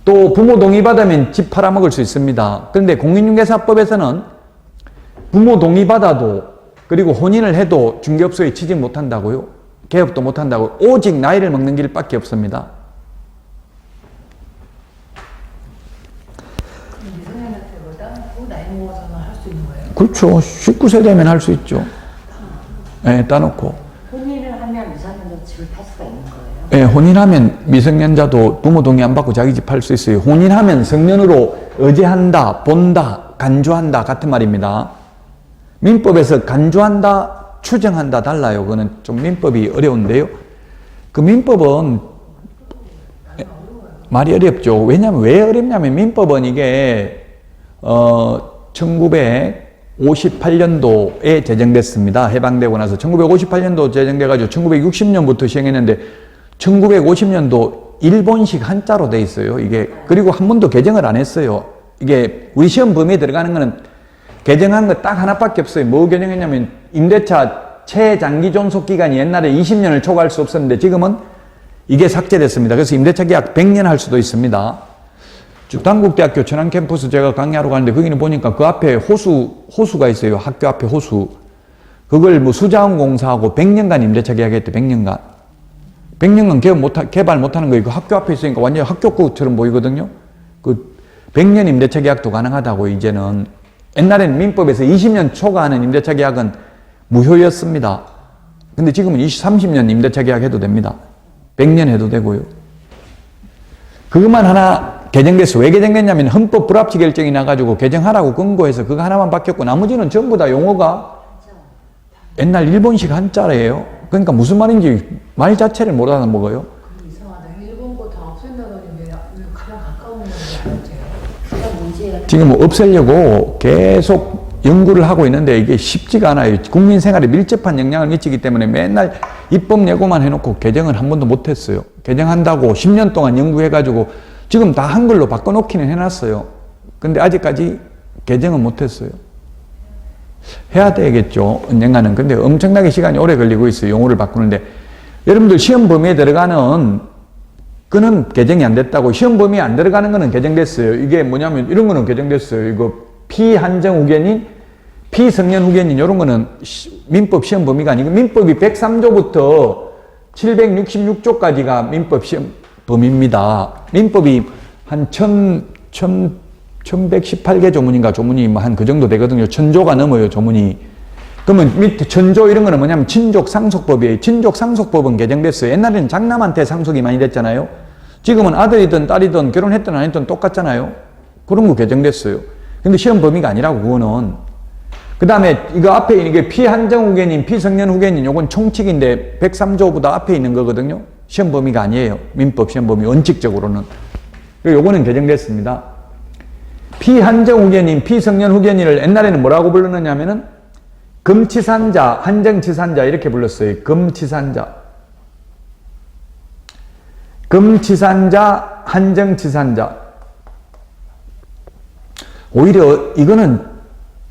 또 부모 동의 받으면 집 팔아먹을 수 있습니다. 그런데 공인중개사법에서는 부모 동의 받아도 그리고 혼인을 해도 중개업소에 취직 못한다고요. 개업도 못한다고요. 오직 나이를 먹는 길밖에 없습니다. 미성년자보다 더 나이 먹어서는 할 수 있는 거예요? 그렇죠. 19세 되면 할 수 있죠. 네, 따놓고. 혼인을 하면 미성년자 집을 팔 수가 있는 거예요? 네, 혼인하면 미성년자도 부모 동의 안 받고 자기 집 팔 수 있어요. 혼인하면 성년으로 의제한다, 본다, 간주한다 같은 말입니다. 민법에서 간주한다, 추정한다 달라요. 그거는 좀 민법이 어려운데요. 그 민법은 말이 어렵죠. 왜냐하면 왜 어렵냐면 민법은 이게 1958년도에 제정됐습니다. 해방되고 나서 1958년도 제정돼가지고 1960년부터 시행했는데 1950년도 일본식 한자로 돼 있어요. 이게 그리고 한 번도 개정을 안 했어요. 이게 우리 시험 범위에 들어가는 거는 개정한 거 딱 하나밖에 없어요. 뭐 개정했냐면 임대차 최장기 존속 기간이 옛날에 20년을 초과할 수 없었는데 지금은 이게 삭제됐습니다. 그래서 임대차 계약 100년 할 수도 있습니다. 단국대학교 천안 캠퍼스 제가 강의하러 가는데 거기는 보니까 그 앞에 호수가 있어요. 학교 앞에 호수. 그걸 뭐 수자원공사하고 100년간 임대차 계약했대. 100년간. 100년간 개발 못하는 거 이거 학교 앞에 있으니까 완전 학교구처럼 보이거든요. 그 100년 임대차 계약도 가능하다고 이제는. 옛날에는 민법에서 20년 초과하는 임대차 계약은 무효였습니다. 근데 지금은 30년 임대차 계약 해도 됩니다. 100년 해도 되고요. 그것만 하나 개정됐어요. 왜 개정됐냐면 헌법 불합치 결정이 나가지고 개정하라고 권고해서 그거 하나만 바뀌었고 나머지는 전부 다 용어가 옛날 일본식 한자래요. 그러니까 무슨 말인지 말 자체를 못 알아먹어요. 이상하다. 일본 거 다 없앤다더니 왜 가장 가까운 건지 알았대요. 지금 없애려고 계속 연구를 하고 있는데 이게 쉽지가 않아요. 국민 생활에 밀접한 영향을 미치기 때문에 맨날 입법 예고만 해놓고 개정을 한 번도 못했어요. 개정한다고 10년 동안 연구해가지고 지금 다 한글로 바꿔놓기는 해놨어요. 근데 아직까지 개정은 못했어요. 해야 되겠죠. 언젠가는. 근데 엄청나게 시간이 오래 걸리고 있어요. 용어를 바꾸는데. 여러분들 시험 범위에 들어가는 그는 개정이 안 됐다고. 시험 범위에 안 들어가는 거는 개정됐어요. 이게 뭐냐면 이런 거는 개정됐어요. 이거 피한정 후견인, 피성년 후견인 이런 거는 민법 시험 범위가 아니고 민법이 103조부터 766조까지가 민법 시험 범위입니다. 민법이 한 1118개 조문인가 조문이 뭐 한 그 정도 되거든요. 1000조가 넘어요, 조문이. 그러면 밑에 1000조 이런 거는 뭐냐면 친족 상속법이에요. 친족 상속법은 개정됐어요. 옛날에는 장남한테 상속이 많이 됐잖아요. 지금은 아들이든 딸이든 결혼했든 안 했든 똑같잖아요. 그런 거 개정됐어요. 근데 시험 범위가 아니라고, 그거는. 그 다음에 이거 앞에 이게 피한정 후견인, 피성년 후견인, 요건 총칙인데 103조보다 앞에 있는 거거든요. 시험 범위가 아니에요. 민법 시험 범위, 원칙적으로는. 요거는 개정됐습니다. 피한정 후견인, 피성년 후견인을 옛날에는 뭐라고 불렀느냐면은 금치산자, 한정치산자 이렇게 불렀어요. 금치산자. 금치산자, 한정치산자. 오히려 이거는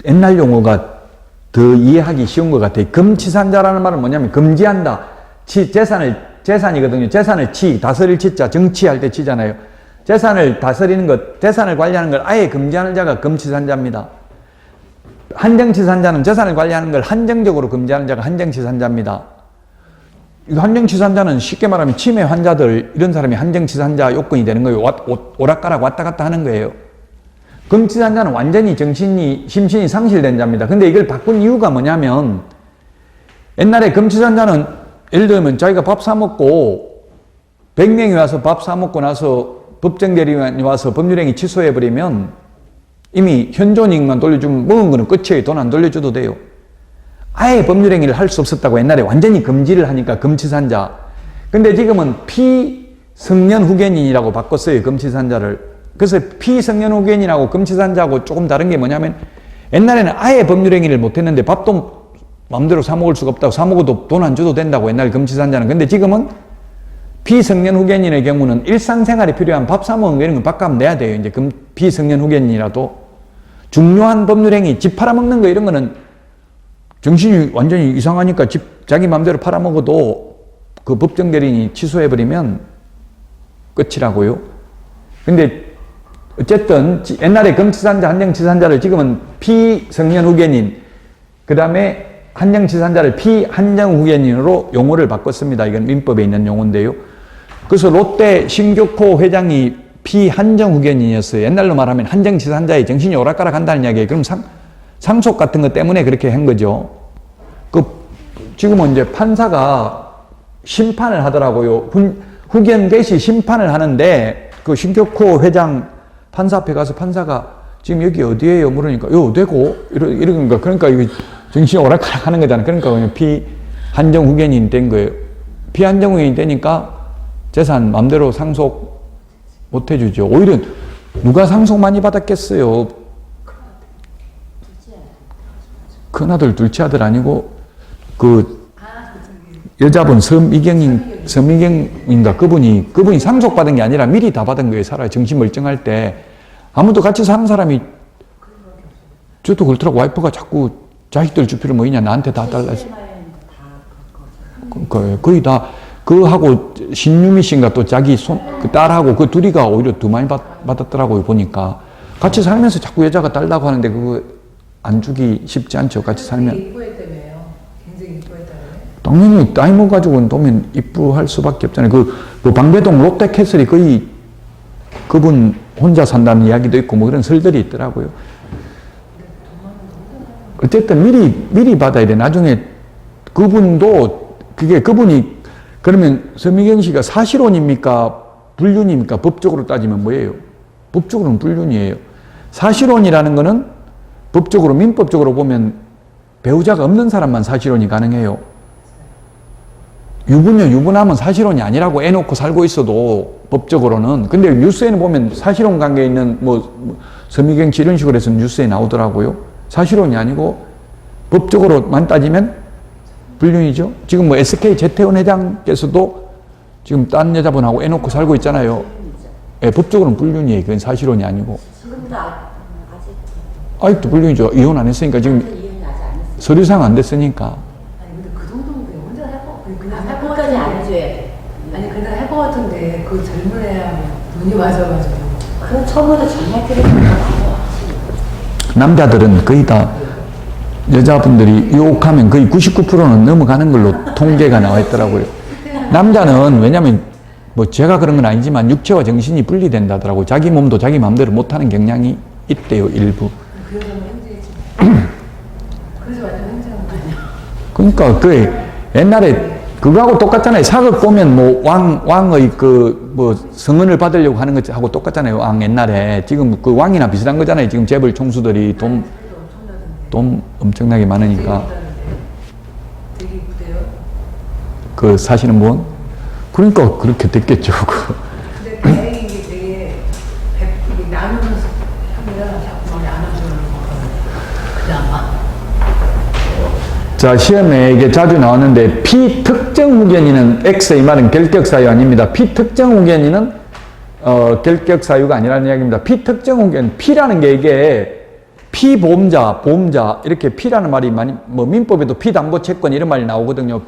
옛날 용어가 더 이해하기 쉬운 것 같아요. 금치산자라는 말은 뭐냐면 금지한다. 재산이거든요. 재산을 다스릴 치자, 정치할 때 치잖아요. 재산을 다스리는 것, 재산을 관리하는 걸 아예 금지하는 자가 금치산자입니다. 한정치산자는 재산을 관리하는 걸 한정적으로 금지하는 자가 한정치산자입니다. 이 한정치산자는 쉽게 말하면 치매 환자들, 이런 사람이 한정치산자 요건이 되는 거예요. 오락가락 왔다 갔다 하는 거예요. 금치산자는 완전히 심신이 상실된 자입니다. 근데 이걸 바꾼 이유가 뭐냐면 옛날에 금치산자는 예를 들면 자기가 밥 사먹고 100명이 와서 밥 사먹고 나서 법정대리인이 와서 법률행위 취소해버리면 이미 현존이익만 돌려주면 먹은 거는 끝이에요. 돈 안 돌려줘도 돼요. 아예 법률행위를 할 수 없었다고 옛날에 완전히 금지를 하니까 금치산자. 근데 지금은 피성년 후견인이라고 바꿨어요. 금치산자를. 그래서 피성년 후견인하고 금치산자하고 조금 다른 게 뭐냐면 옛날에는 아예 법률행위를 못했는데 밥도 마음대로 사 먹을 수가 없다고, 사 먹어도 돈 안 줘도 된다고, 옛날 금치산자는. 근데 지금은 비성년 후견인의 경우는 일상생활에 필요한 밥 사 먹는 거 이런 거 밥값 내야 돼요. 이제 비성년 후견인이라도. 중요한 법률행위, 집 팔아먹는 거 이런 거는 정신이 완전히 이상하니까 집 자기 마음대로 팔아먹어도 그 법정대리인이 취소해버리면 끝이라고요. 근데 어쨌든 옛날에 금치산자, 한정치산자를 지금은 피성년 후견인, 그 다음에 한정치산자를 피한정 후견인으로 용어를 바꿨습니다. 이건 민법에 있는 용어인데요. 그래서 롯데 신교코 회장이 피한정 후견인이었어요. 옛날로 말하면 한정치산자의 정신이 오락가락 한다는 이야기예요. 그럼 상속 같은 것 때문에 그렇게 한 거죠. 지금은 이제 판사가 심판을 하더라고요. 후견 개시 심판을 하는데 그 신교코 회장 판사 앞에 가서 판사가 지금 여기 어디예요? 물으니까 요 어디고? 이러니까 그러니까 이거 정신이 오락가락 하는 거잖아요. 그러니까 그냥 피한정 후견인 된 거예요. 피한정 후견인 되니까 재산 마음대로 상속 못 해주죠. 오히려 누가 상속 많이 받았겠어요? 큰아들, 둘째아들 아니고 그 여자분 서미경인가 그분이 상속받은 게 아니라 미리 다 받은 거예요. 살아요. 정신 멀쩡할 때. 아무도 같이 사는 사람이 저도 그렇더라고. 와이프가 자꾸 자식들 주필을 뭐 있냐 나한테 다 달라서. 거의 다 그하고 신유미 씨인가 또 자기 그 딸하고 그 둘이가 오히려 더 많이 받았더라고요. 보니까 같이 살면서 자꾸 여자가 달라고 하는데 그거 안 주기 쉽지 않죠. 같이 살면. 이뻐했다며요. 굉장히 이뻐했다며. 당연히 나이 먹어가지고는 보면 이쁘할 수밖에 없잖아요. 그 방배동 롯데캐슬이 거의 그분 혼자 산다는 이야기도 있고 뭐 그런 설들이 있더라고요. 어쨌든 미리 받아야 돼. 나중에 그분도 그분이 그러면 서미경 씨가 사실혼입니까? 불륜입니까? 법적으로 따지면 뭐예요? 법적으로는 불륜이에요. 사실혼이라는 거는 법적으로 민법적으로 보면 배우자가 없는 사람만 사실혼이 가능해요. 유부남은 사실혼이 아니라고 애놓고 살고 있어도 법적으로는. 근데 뉴스에는 보면 사실혼 관계에 있는 서미경 씨 이런 식으로 해서 뉴스에 나오더라고요. 사실혼이 아니고 법적으로만 따지면 불륜이죠. 지금 뭐 SK 재태원 회장께서도 지금 딴 여자분하고 애놓고 살고 있잖아요. 예, 법적으로는 불륜이에요. 그건 사실혼이 아니고. 지금도 아직도 불륜이죠. 이혼 안 했으니까 지금 이혼이 아직 안 했어요. 서류상 안 됐으니까. 아니 근데 그 정도면 그냥 혼자 해봐. 그냥 해봐. 끝까지 안 해줘야 돼. 아니 그냥 해봐 같은데 그 젊은 애야 눈이 맞아가지고. 그럼 처음부터 정말 그랬던 거 같아요. 남자들은 거의 다 여자분들이 유혹하면 거의 99%는 넘어가는 걸로 통계가 나와 있더라고요. 남자는 왜냐면 뭐 제가 그런 건 아니지만 육체와 정신이 분리된다더라고요. 자기 몸도 자기 마음대로 못하는 경향이 있대요. 일부. 그래서 행제지. 그래서 완전 행제한 거 아니야? 그러니까 그 옛날에 그거하고 똑같잖아요. 사극 보면 뭐 왕의 그 뭐 성은을 받으려고 하는 것하고 똑같잖아요. 왕 옛날에. 지금 그 왕이나 비슷한 거잖아요. 지금 재벌 총수들이 돈 엄청나게 많으니까. 되게 이쁘대요. 그 사시는 분? 그러니까 그렇게 됐겠죠. 근데 다행인 게 되게 이게 나누면서 하면 자꾸 말이 안 하시는 거 그나마. 자, 시험에 이게 자주 나왔는데 피특정 후견인은 X, 이 말은 결격사유 아닙니다. 피특정 후견인은 결격사유가 아니라는 이야기입니다. 피특정 후견, P라는 게 이게 피보험자, 보험자 이렇게 P라는 말이 많이 뭐 민법에도 피담보채권 이런 말이 나오거든요.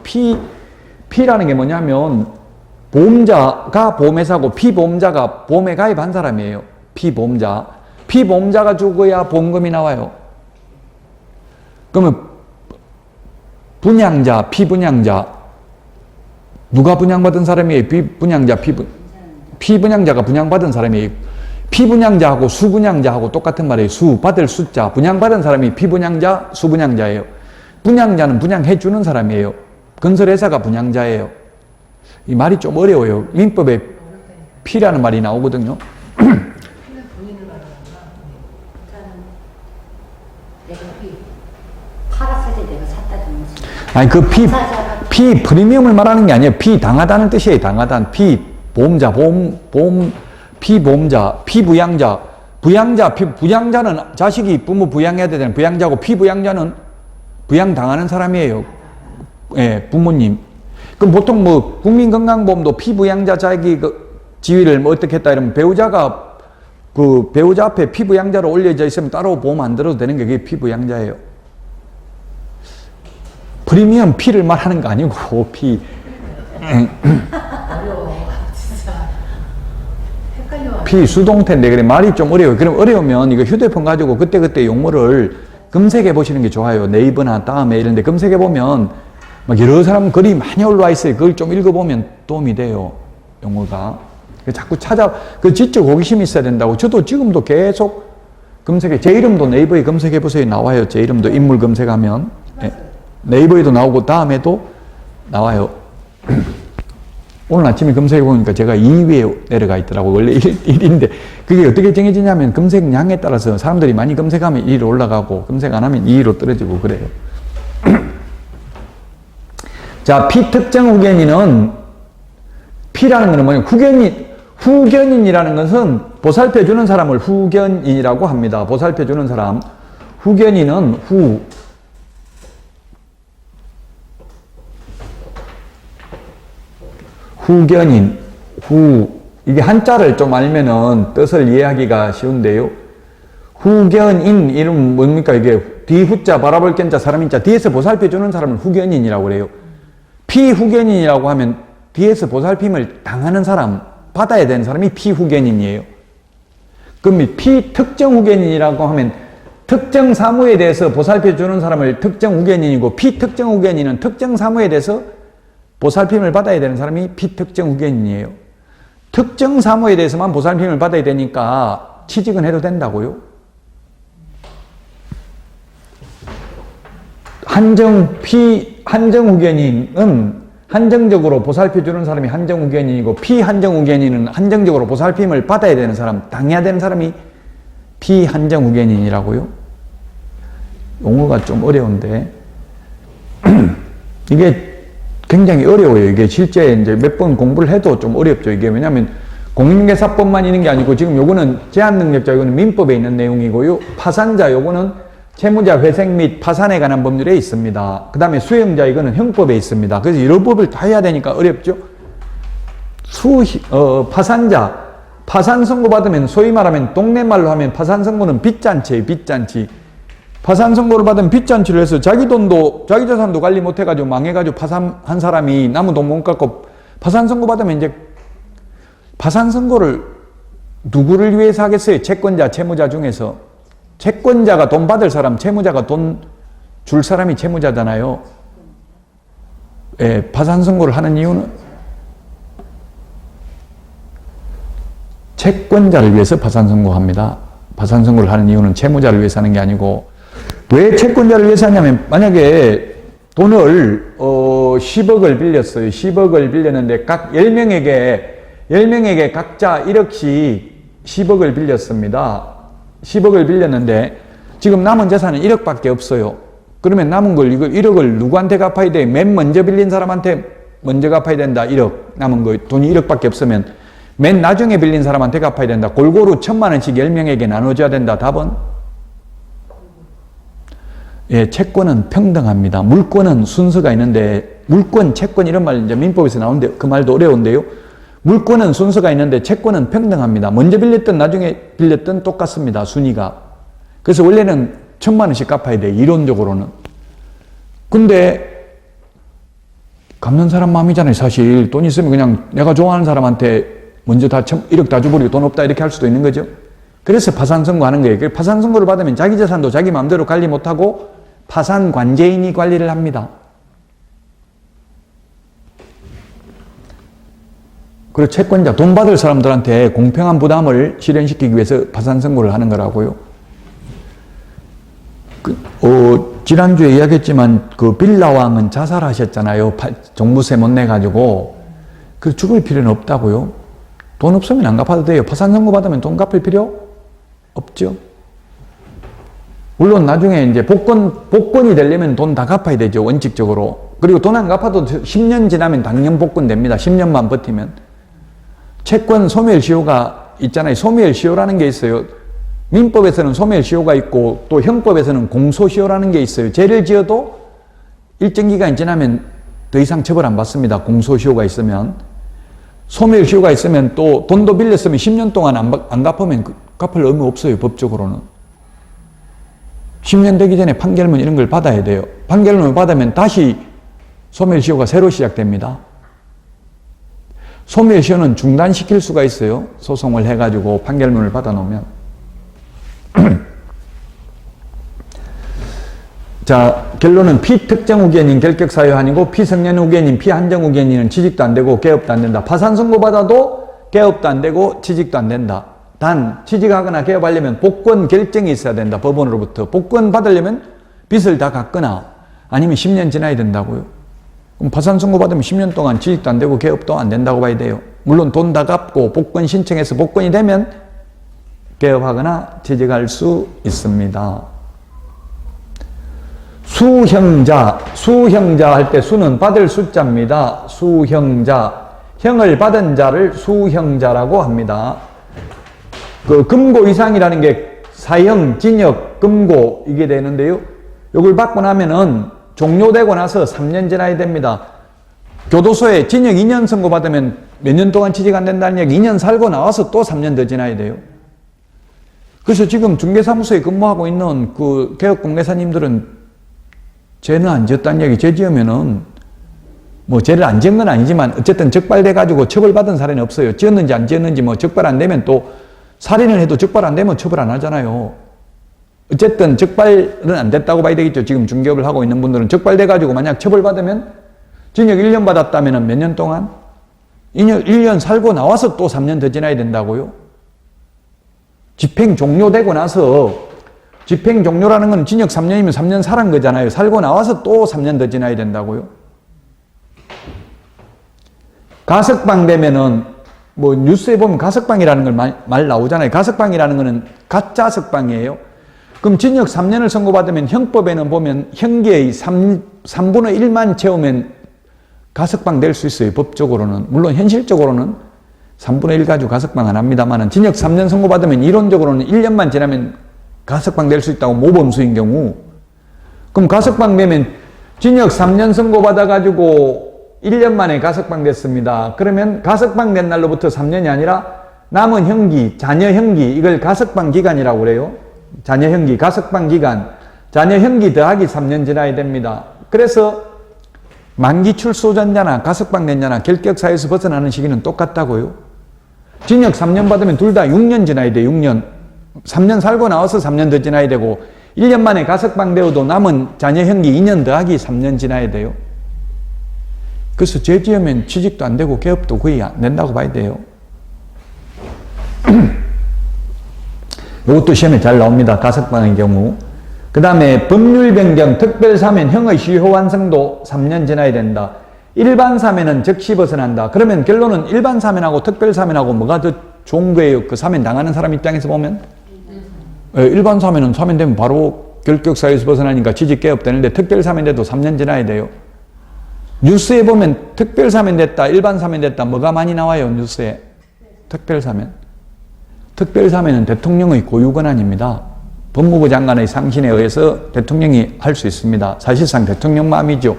P라는 게 뭐냐면 보험자가 보험회사고 피보험자가 보험에 가입한 사람이에요. 피보험자가 죽어야 보험금이 나와요. 그러면 분양자, 피분양자 누가 분양받은 사람이에요? 피분양자가 분양받은 사람이에요. 피분양자하고 수분양자하고 똑같은 말이에요. 받을 숫자. 분양받은 사람이 피분양자, 수분양자예요. 분양자는 분양해주는 사람이에요. 건설회사가 분양자예요. 이 말이 좀 어려워요. 민법에 피라는 말이 나오거든요. 내가 팔았을 때 내가 샀다 준 거지. 아니 그 피 프리미엄을 말하는 게 아니에요. 피 당하다는 뜻이에요. 당하다는 피 보험자, 피보험자, 피부양자, 부양자는 자식이 부모 부양해야 되잖아요. 부양자고 피부양자는 부양당하는 사람이에요. 예, 부모님. 그럼 보통 뭐 국민건강보험도 피부양자 자기 그 지위를 뭐 어떻게 했다 이러면 배우자가 그 배우자 앞에 피부양자로 올려져 있으면 따로 보험 안 들어도 되는 게 그게 피부양자예요. 프리미엄 피를 말하는 거 아니고 피. 어려워. 진짜. 헷갈려. 피 수동태인데 그래 말이 좀 어려워요. 그럼 어려우면 이거 휴대폰 가지고 그때그때 용어를 검색해 보시는 게 좋아요. 네이버나 다음에 이런 데 검색해 보면 막 여러 사람 글이 많이 올라와 있어요. 그걸 좀 읽어보면 도움이 돼요. 용어가. 자꾸 그 지적 호기심이 있어야 된다고. 저도 지금도 계속 검색해. 제 이름도 네이버에 검색해 보세요. 나와요. 제 이름도 인물 검색하면. 네. 네이버에도 나오고 다음에도 나와요. 오늘 아침에 검색해 보니까 제가 2위에 내려가 있더라고요. 원래 1위인데 그게 어떻게 정해지냐면 검색량에 따라서 사람들이 많이 검색하면 2위로 올라가고 검색 안 하면 2위로 떨어지고 그래요. 자, 피특정 후견인은 피라는 것은 뭐냐면 후견인이라는 것은 보살펴주는 사람을 후견인이라고 합니다. 보살펴주는 사람. 후견인은 후견인, 이게 한자를 좀 알면은 뜻을 이해하기가 쉬운데요. 후견인, 이름 뭡니까? 이게 뒤후자, 바라볼 견자, 사람인자, 뒤에서 보살펴주는 사람을 후견인이라고 그래요. 피후견인이라고 하면 뒤에서 보살핌을 당하는 사람, 받아야 되는 사람이 피후견인이에요. 그럼 피특정 후견인이라고 하면 특정 사무에 대해서 보살펴주는 사람을 특정 후견인이고 피특정 후견인은 특정 사무에 대해서 보살핌을 받아야 되는 사람이 피특정 후견인이에요. 특정 사무에 대해서만 보살핌을 받아야 되니까 취직은 해도 된다고요. 한정 후견인은 한정적으로 보살펴주는 사람이 한정 후견인이고 피한정 후견인은 한정적으로 보살핌을 받아야 되는 사람, 당해야 되는 사람이 피한정 후견인이라고요. 용어가 좀 어려운데 이게 굉장히 어려워요. 이게 실제 이제 몇 번 공부를 해도 좀 어렵죠. 이게 왜냐하면 공인중개사법만 있는 게 아니고 지금 요거는 제한능력자, 요거는 민법에 있는 내용이고요. 파산자, 요거는 채무자 회생 및 파산에 관한 법률에 있습니다. 그 다음에 수용자, 이거는 형법에 있습니다. 그래서 여러 법을 다 해야 되니까 어렵죠. 파산자, 파산 선고 받으면 소위 말하면 동네 말로 하면 파산 선고는 빚잔치예요. 빚잔치. 파산 선고를 받으면 빚잔치를 해서 자기 돈도 자기 자산도 관리 못해가지고 망해가지고 파산한 사람이 남은 돈 못 갚고 파산 선고 받으면 이제 파산 선고를 누구를 위해서 하겠어요? 채권자, 채무자 중에서 채권자가 돈 받을 사람, 채무자가 돈 줄 사람이 채무자잖아요. 예, 파산 선고를 하는 이유는 채권자를 위해서 파산 선고합니다. 파산 선고를 하는 이유는 채무자를 위해서 하는 게 아니고 왜 채권자를 위해서 하냐면 만약에 돈을 10억을 빌렸어요. 10억을 빌렸는데 각 10명에게 각자 1억씩 10억을 빌렸습니다. 10억을 빌렸는데 지금 남은 재산은 1억밖에 없어요. 그러면 남은 걸 이거 1억을 누구한테 갚아야 돼? 맨 먼저 빌린 사람한테 먼저 갚아야 된다. 1억. 남은 거 돈이 1억밖에 없으면 맨 나중에 빌린 사람한테 갚아야 된다. 골고루 1,000만 원씩 10명에게 나눠줘야 된다. 답은? 예, 채권은 평등합니다. 물권은 순서가 있는데 물권, 채권 이런 말 이제 민법에서 나오는데 그 말도 어려운데요. 물권은 순서가 있는데 채권은 평등합니다. 먼저 빌렸든 나중에 빌렸든 똑같습니다. 순위가. 그래서 원래는 1,000만 원씩 갚아야 돼. 이론적으로는. 근데 갚는 사람 마음이잖아요. 사실 돈 있으면 그냥 내가 좋아하는 사람한테 먼저 다 1억 다 줘버리고 돈 없다 이렇게 할 수도 있는 거죠. 그래서 파산 선고하는 거예요. 파산 선고를 받으면 자기 재산도 자기 마음대로 관리 못하고 파산 관제인이 관리를 합니다. 그리고 채권자, 돈 받을 사람들한테 공평한 부담을 실현시키기 위해서 파산 선고를 하는 거라고요. 지난주에 이야기했지만 그 빌라왕은 자살하셨잖아요. 종부세 못 내가지고. 그 죽을 필요는 없다고요. 돈 없으면 안 갚아도 돼요. 파산 선고 받으면 돈 갚을 필요 없죠. 물론 나중에 이제 복권이 되려면 돈 다 갚아야 되죠. 원칙적으로. 그리고 돈 안 갚아도 10년 지나면 당연 복권 됩니다. 10년만 버티면. 채권 소멸시효가 있잖아요. 소멸시효라는 게 있어요. 민법에서는 소멸시효가 있고 또 형법에서는 공소시효라는 게 있어요. 죄를 지어도 일정 기간이 지나면 더 이상 처벌 안 받습니다. 공소시효가 있으면. 소멸시효가 있으면 또 돈도 빌렸으면 10년 동안 안 갚으면 갚을 의무 없어요. 법적으로는. 10년 되기 전에 판결문 이런 걸 받아야 돼요. 판결문을 받으면 다시 소멸시효가 새로 시작됩니다. 소멸시효는 중단시킬 수가 있어요. 소송을 해가지고 판결문을 받아놓으면. 자, 결론은 피특정 의견인 결격사유한이고 피성년 의견인 피한정 의견인은 취직도 안 되고 개업도 안 된다. 파산 선고 받아도 개업도 안 되고 취직도 안 된다. 단 취직하거나 개업하려면 복권 결정이 있어야 된다. 법원으로부터. 복권 받으려면 빚을 다 갚거나 아니면 10년 지나야 된다고요. 그럼 파산 선고 받으면 10년 동안 취직도 안 되고 개업도 안 된다고 봐야 돼요. 물론 돈 다 갚고 복권 신청해서 복권이 되면 개업하거나 취직할 수 있습니다. 수형자 할 때 수는 받을 숫자입니다. 수형자, 형을 받은 자를 수형자라고 합니다. 그 금고 이상이라는 게 사형, 징역, 금고 이게 되는데요. 이걸 받고 나면은 종료되고 나서 3년 지나야 됩니다. 교도소에 징역 2년 선고받으면 몇 년 동안 취직 안 된다는 얘기, 2년 살고 나와서 또 3년 더 지나야 돼요. 그래서 지금 중개사무소에 근무하고 있는 그 개업공개사님들은 죄는 안 지었다는 얘기, 죄 지으면은 뭐 죄를 안 지은 건 아니지만 어쨌든 적발돼가지고 처벌받은 사례는 없어요. 지었는지 안 지었는지 뭐 적발 안 되면 또 살인을 해도 적발 안 되면 처벌 안 하잖아요. 어쨌든 적발은 안 됐다고 봐야 되겠죠. 지금 중개업을 하고 있는 분들은 적발돼가지고 만약 처벌받으면 징역 1년 받았다면 몇 년 동안? 1년 살고 나와서 또 3년 더 지나야 된다고요? 집행 종료되고 나서 집행 종료라는 건 징역 3년이면 3년 살은 거잖아요. 살고 나와서 또 3년 더 지나야 된다고요? 가석방 되면은 뭐 뉴스에 보면 가석방이라는 걸 말 나오잖아요. 가석방이라는 거는 가짜 석방이에요. 그럼 징역 3년을 선고받으면 형법에는 보면 형기의 3분의 1만 채우면 가석방 될 수 있어요. 법적으로는. 물론 현실적으로는 3분의 1 가지고 가석방 안 합니다만 징역 3년 선고받으면 이론적으로는 1년만 지나면 가석방 될 수 있다고, 모범수인 경우. 그럼 가석방 되면 징역 3년 선고받아가지고 1년 만에 가석방 됐습니다. 그러면 가석방 된 날로부터 3년이 아니라 남은 형기, 자녀 형기, 이걸 가석방 기간이라고 그래요. 자녀 형기, 가석방 기간, 자녀 형기 더하기 3년 지나야 됩니다. 그래서 만기 출소전자나 가석방 된 자나 결격사유에서 벗어나는 시기는 똑같다고요. 징역 3년 받으면 둘 다 6년 지나야 돼요. 6년. 3년 살고 나와서 3년 더 지나야 되고 1년 만에 가석방 되어도 남은 자녀 형기 2년 더하기 3년 지나야 돼요. 그래서 죄 지으면 취직도 안 되고 개업도 거의 안 된다고 봐야 돼요. 이것도 시험에 잘 나옵니다. 가석방의 경우. 그 다음에 법률 변경, 특별사면, 형의 시효 완성도 3년 지나야 된다. 일반 사면은 즉시 벗어난다. 그러면 결론은 일반 사면하고 특별 사면하고 뭐가 더 좋은 거예요? 그 사면 당하는 사람 입장에서 보면? 일반 사면은 사면되면 바로 결격사유에서 벗어나니까 취직 개업 되는데 특별 사면돼도 3년 지나야 돼요. 뉴스에 보면 특별 사면 됐다, 일반 사면 됐다, 뭐가 많이 나와요? 뉴스에. 특별 사면. 특별 사면은 대통령의 고유 권한입니다. 법무부 장관의 상신에 의해서 대통령이 할 수 있습니다. 사실상 대통령 마음이죠.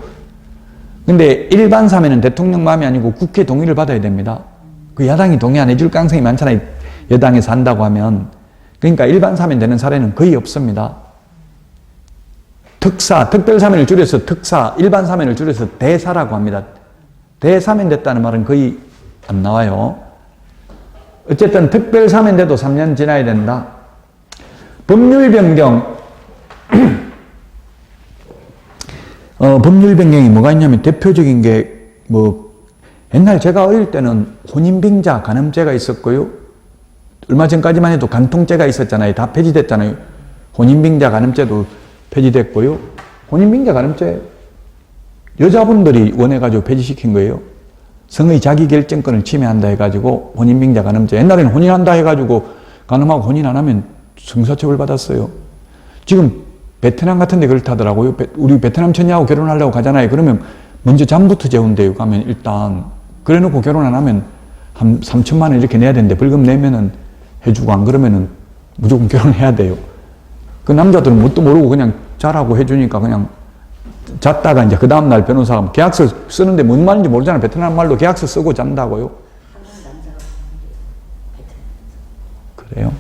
근데 일반 사면은 대통령 마음이 아니고 국회 동의를 받아야 됩니다. 그 야당이 동의 안 해줄 가능성이 많잖아요. 여당에서 한다고 하면. 그러니까 일반 사면 되는 사례는 거의 없습니다. 특사, 특별 사면을 줄여서 특사, 일반 사면을 줄여서 대사라고 합니다. 대사면 됐다는 말은 거의 안 나와요. 어쨌든 특별 사면 돼도 3년 지나야 된다. 법률 변경. 법률 변경이 뭐가 있냐면 대표적인 게 옛날 제가 어릴 때는 혼인빙자, 간음죄가 있었고요. 얼마 전까지만 해도 간통죄가 있었잖아요. 다 폐지됐잖아요. 혼인빙자, 간음죄도 폐지됐고요. 혼인빙자, 간음죄 여자분들이 원해가지고 폐지시킨 거예요. 성의 자기결정권을 침해한다 해가지고 혼인빙자, 간음죄. 옛날에는 혼인한다 해가지고 간음하고 혼인 안 하면 형사처벌 받았어요. 지금 베트남 같은 데 그렇다더라고요. 우리 베트남 처녀하고 결혼하려고 가잖아요. 그러면 먼저 잠부터 재운대요. 가면 일단 그래 놓고 결혼 안 하면 한 3천만 원 이렇게 내야 되는데 벌금 내면은 해주고 안 그러면은 무조건 결혼해야 돼요. 그 남자들은 뭣도 모르고 그냥 자라고 해주니까 그냥 잤다가 이제 그 다음날 변호사가 계약서 쓰는데 뭔 말인지 모르잖아요. 베트남 말로 계약서 쓰고 잔다고요. 그래요?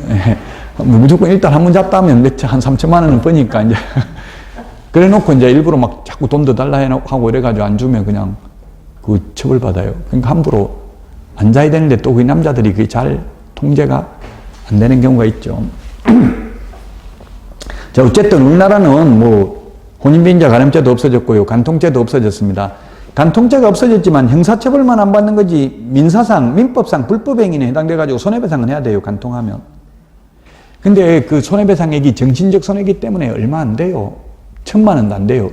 네. 무조건 일단 한 번 잤다면 한 3천만 원은 버니까 이제 그래 놓고 이제 일부러 막 자꾸 돈 더 달라 하고 이래가지고 안 주면 그냥 그 처벌받아요. 그러니까 함부로 안 자야 되는데 또 그 남자들이 그게 잘 통제가 안 되는 경우가 있죠. 자, 어쨌든 우리나라는 뭐 혼인비인자 가늠죄도 없어졌고요. 간통죄도 없어졌습니다. 간통죄가 없어졌지만 형사처벌만 안 받는 거지 민사상, 민법상 불법행위에 해당돼가지고 손해배상은 해야 돼요. 간통하면. 근데 그 손해배상액이 정신적 손해이기 때문에 얼마 안 돼요. 1,000만 원도 안 돼요.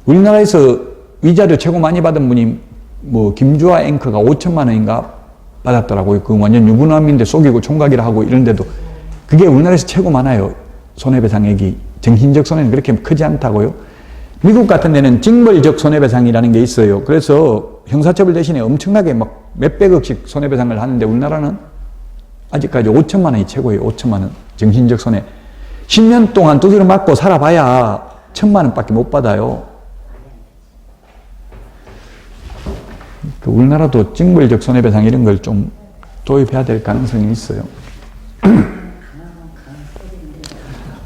우리나라에서 위자료 최고 많이 받은 분이 뭐 김주아 앵커가 5천만 원인가 받았더라고요. 그 완전 유부남인데 속이고 총각이라 하고 이런데도 그게 우리나라에서 최고 많아요. 손해배상액이. 정신적 손해는 그렇게 크지 않다고요. 미국 같은 데는 징벌적 손해배상이라는 게 있어요. 그래서 형사처벌 대신에 엄청나게 막 몇백억씩 손해배상을 하는데 우리나라는 아직까지 5천만 원이 최고예요. 5천만 원. 정신적 손해. 10년 동안 두드려 맞고 살아봐야 1,000만 원밖에 못 받아요. 그 우리나라도 징벌적 손해배상 이런 걸 좀 도입해야 될 가능성이 있어요.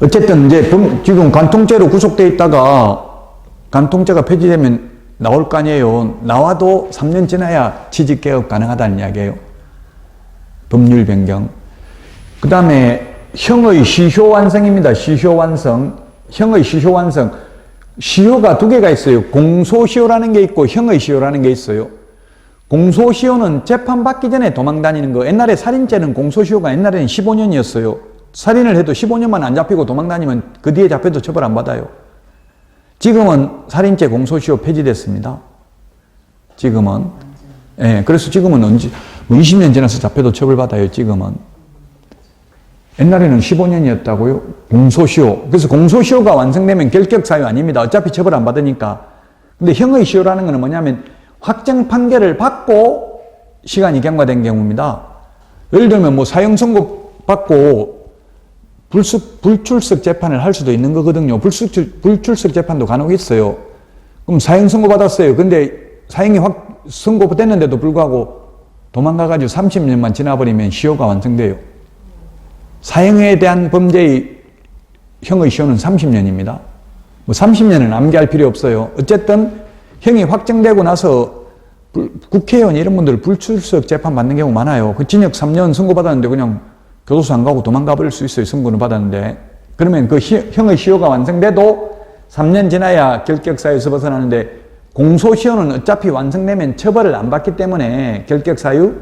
어쨌든 이제 지금 간통죄로 구속돼 있다가 간통죄가 폐지되면 나올 거 아니에요. 나와도 3년 지나야 취직개업 가능하다는 이야기예요. 법률 변경. 그 다음에 형의 시효 완성입니다. 시효 완성. 형의 시효 완성. 시효가 두 개가 있어요. 공소시효라는 게 있고 형의 시효라는 게 있어요. 공소시효는 재판받기 전에 도망다니는 거. 옛날에 살인죄는 공소시효가 옛날에는 15년이었어요. 살인을 해도 15년만 안 잡히고 도망다니면 그 뒤에 잡혀도 처벌 안 받아요. 지금은 살인죄 공소시효 폐지됐습니다. 지금은. 예, 그래서 지금은 언제, 20년 지나서 잡혀도 처벌받아요, 지금은. 옛날에는 15년이었다고요? 공소시효. 그래서 공소시효가 완성되면 결격사유 아닙니다. 어차피 처벌 안 받으니까. 근데 형의 시효라는 건 뭐냐면 확정 판결을 받고 시간이 경과된 경우입니다. 예를 들면 뭐 사형 선고 받고 불출석 재판을 할 수도 있는 거거든요. 불출석 재판도 간혹 있어요. 그럼 사형 선고 받았어요. 근데 사형이 선고됐는데도 불구하고 도망가가지고 30년만 지나버리면 시효가 완성돼요. 사형에 대한 범죄의 형의 시효는 30년입니다. 뭐 30년은 암기할 필요 없어요. 어쨌든 형이 확정되고 나서 국회의원 이런 분들 불출석 재판 받는 경우 많아요. 그 징역 3년 선고받았는데 그냥 교도소 안 가고 도망가 버릴 수 있어요. 선고는 받았는데. 그러면 그 형의 시효가 완성돼도 3년 지나야 결격사유에서 벗어나는데 공소시효는 어차피 완성되면 처벌을 안 받기 때문에 결격사유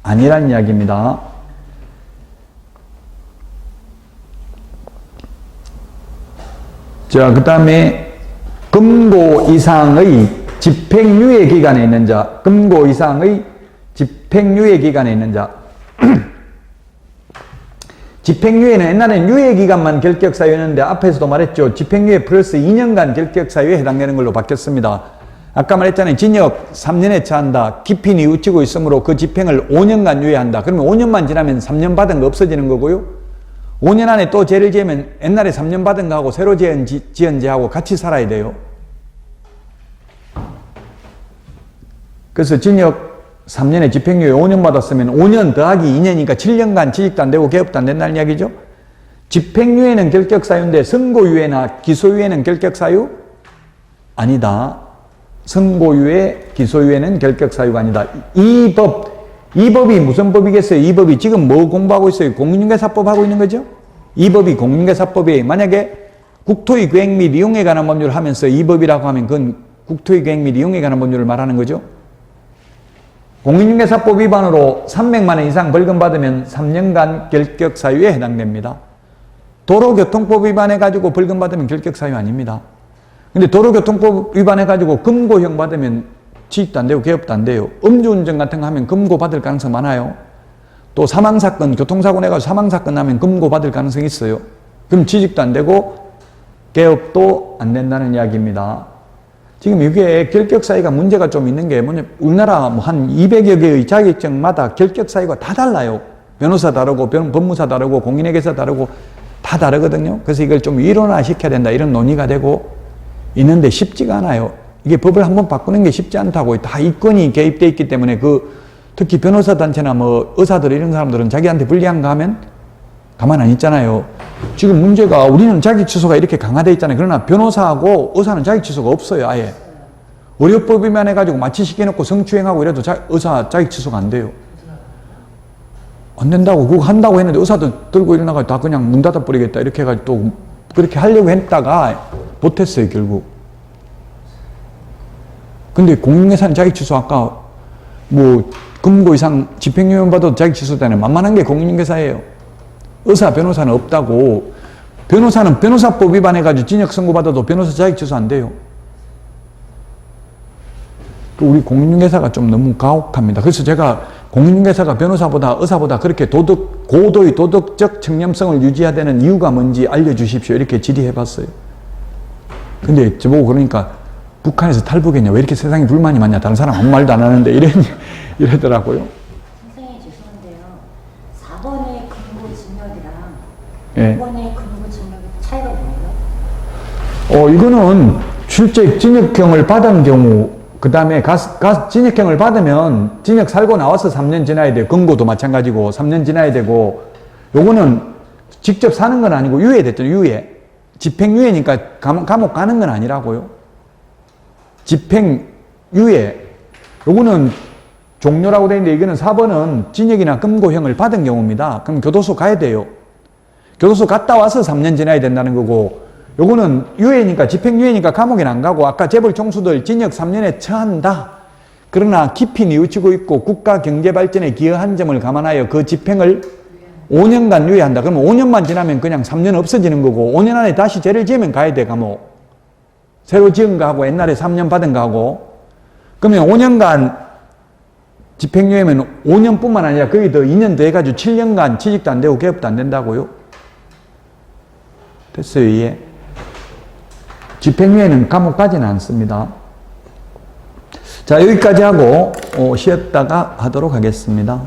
아니라는 이야기입니다. 자, 그 다음에 금고 이상의 집행유예 기간에 있는 자, 금고 이상의 집행유예 기간에 있는 자. 집행유예는 옛날에는 유예기간만 결격사유였는데 앞에서도 말했죠. 집행유예 플러스 2년간 결격사유에 해당되는 걸로 바뀌었습니다. 아까 말했잖아요. 징역 3년에 처한다. 기핀이 우치고 있으므로 그 집행을 5년간 유예한다. 그러면 5년만 지나면 3년 받은 거 없어지는 거고요. 5년 안에 또 죄를 지으면 옛날에 3년 받은 거하고 새로 지은 죄하고 같이 살아야 돼요. 그래서 징역 3년에 집행유예 5년 받았으면 5년 더하기 2년이니까 7년간 취직도 안 되고 개업도 안 된다는 이야기죠. 집행유예는 결격사유인데 선고유예나 기소유예는 결격사유? 아니다. 선고유예, 기소유예는 결격사유가 아니다. 이 법이 무슨 법이겠어요? 이 법이 지금 뭐 공부하고 있어요? 공인중개사법 하고 있는 거죠? 이 법이 공인중개사법이 만약에 국토의 계획 및 이용에 관한 법률을 하면서 이 법이라고 하면 그건 국토의 계획 및 이용에 관한 법률을 말하는 거죠? 공인중개사법 위반으로 300만 원 이상 벌금 받으면 3년간 결격사유에 해당됩니다. 도로교통법 위반해가지고 벌금 받으면 결격사유 아닙니다. 근데 도로교통법 위반해가지고 금고형 받으면 취직도 안 되고 개업도 안 돼요. 음주운전 같은 거 하면 금고 받을 가능성 많아요. 또 사망사건, 교통사고 내가지고 사망사건 나면 금고 받을 가능성이 있어요. 그럼 취직도 안 되고 개업도 안 된다는 이야기입니다. 지금 이게 결격사유가 문제가 좀 있는 게 뭐냐, 우리나라 뭐 한 200여 개의 자격증마다 결격사유가 다 달라요. 변호사 다르고 법무사 다르고 공인회계사 다르고 다 다르거든요. 그래서 이걸 좀 일원화시켜야 된다 이런 논의가 되고 있는데 쉽지가 않아요. 이게 법을 한번 바꾸는 게 쉽지 않다고. 다 이권이 개입돼 있기 때문에 특히 변호사 단체나 뭐 의사들 이런 사람들은 자기한테 불리한 거 하면 가만 안 있잖아요. 지금 문제가 우리는 자기 취소가 이렇게 강화돼 있잖아요. 그러나 변호사하고 의사는 자기 취소가 없어요. 아예. 의료법 위반해가지고 마취시켜놓고 성추행하고 이래도 의사 자기 취소가 안 돼요. 안 된다고. 그거 한다고 했는데 의사들 들고 일어나가지고 다 그냥 문 닫아버리겠다 이렇게 해가지고 또 그렇게 하려고 했다가 못했어요 결국. 근데 공인회사는 자기 취소 아까 뭐 금고 이상 집행유예 받아도 자기 취소되는 만만한 게 공인중개사예요. 의사, 변호사는 없다고. 변호사는 변호사법 위반해가지고 징역 선고받아도 변호사 자기 취소 안 돼요. 우리 공인중개사가 좀 너무 가혹합니다. 그래서 제가 공인중개사가 변호사보다 의사보다 그렇게 고도의 도덕적 청렴성을 유지해야 되는 이유가 뭔지 알려주십시오. 이렇게 질의해봤어요. 근데 저보고 그러니까 북한에서 탈북했냐? 왜 이렇게 세상에 불만이 많냐? 다른 사람 아무 말도 안 하는데 이러더라고요. 선생님 죄송한데요. 4번의 근고징역이랑 예. 5번의 근고징역의 차이가 뭐예요? 이거는 실제 징역형을 받은 경우, 그 다음에 징역형을 받으면 징역 살고 나와서 3년 지나야 돼요. 금고도 마찬가지고 3년 지나야 되고, 요거는 직접 사는 건 아니고 유예됐죠. 유예. 집행유예니까 감옥 가는 건 아니라고요. 집행유예. 요거는 종료라고 되어 있는데 이거는 4번은 징역이나 금고형을 받은 경우입니다. 그럼 교도소 가야 돼요. 교도소 갔다 와서 3년 지나야 된다는 거고, 요거는 유예니까, 집행유예니까 감옥에는 안 가고, 아까 재벌 총수들 징역 3년에 처한다. 그러나 깊이 뉘우치고 있고 국가 경제 발전에 기여한 점을 감안하여 그 집행을 5년간 유예한다. 그러면 5년만 지나면 그냥 3년 없어지는 거고, 5년 안에 다시 죄를 지으면 가야 돼, 감옥. 새로 지은 거 하고 옛날에 3년 받은 거 하고. 그러면 5년간 집행유예면 5년뿐만 아니라 거의 더 2년 더 해가지고 7년간 취직도 안 되고 개업도 안 된다고요? 됐어요, 이해? 집행유예는 감옥 가지는 않습니다. 자, 여기까지 하고 쉬었다가 하도록 하겠습니다.